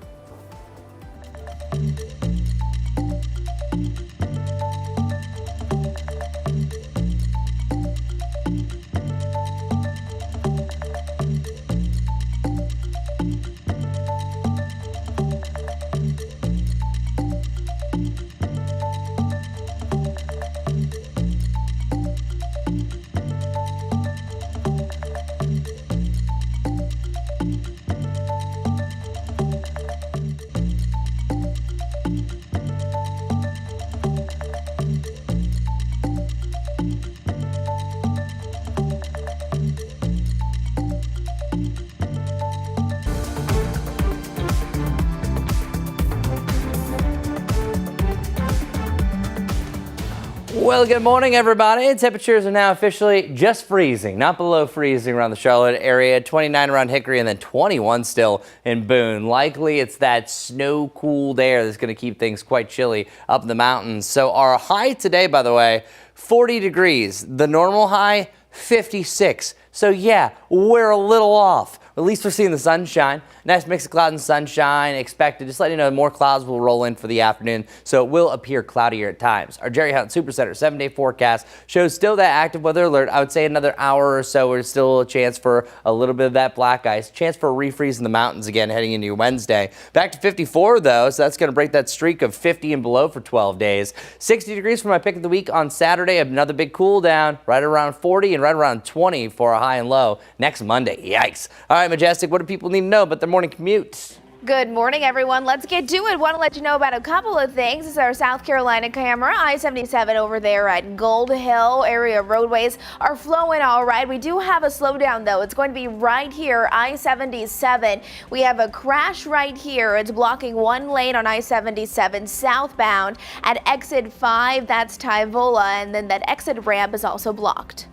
Well, good morning, everybody. Temperatures are now officially just freezing, not below freezing around the Charlotte area. 29 around Hickory and then 21 still in Boone. Likely it's that snow-cooled air that's going to keep things quite chilly up in the mountains. So our high today, by the way, 40 degrees. The normal high, 56. So yeah, we're a little off. At least we're seeing the sunshine. Nice mix of cloud and sunshine expected. Just letting you know more clouds will roll in for the afternoon, so it will appear cloudier at times. Our Jerry Hunt Super Center 7-day forecast shows still that active weather alert. I would say another hour or so, there's still a chance for a little bit of that black ice. Chance for a refreeze in the mountains again heading into Wednesday. Back to 54 though, so that's going to break that streak of 50 and below for 12 days. 60 degrees for my pick of the week on Saturday. Another big cool down, right around 40 and right around 20 for a high and low next Monday. Yikes. All right, Majestic, what do people need to know about their morning commute? Good morning, everyone. Let's get to it. Want to let you know about a couple of things. This is our South Carolina camera. I-77 over there at Gold Hill area roadways are flowing all right. We do have a slowdown, though. It's going to be right here, I-77. We have a crash right here. It's blocking one lane on I-77 southbound at exit 5. That's Tyvola, and then that exit ramp is also blocked.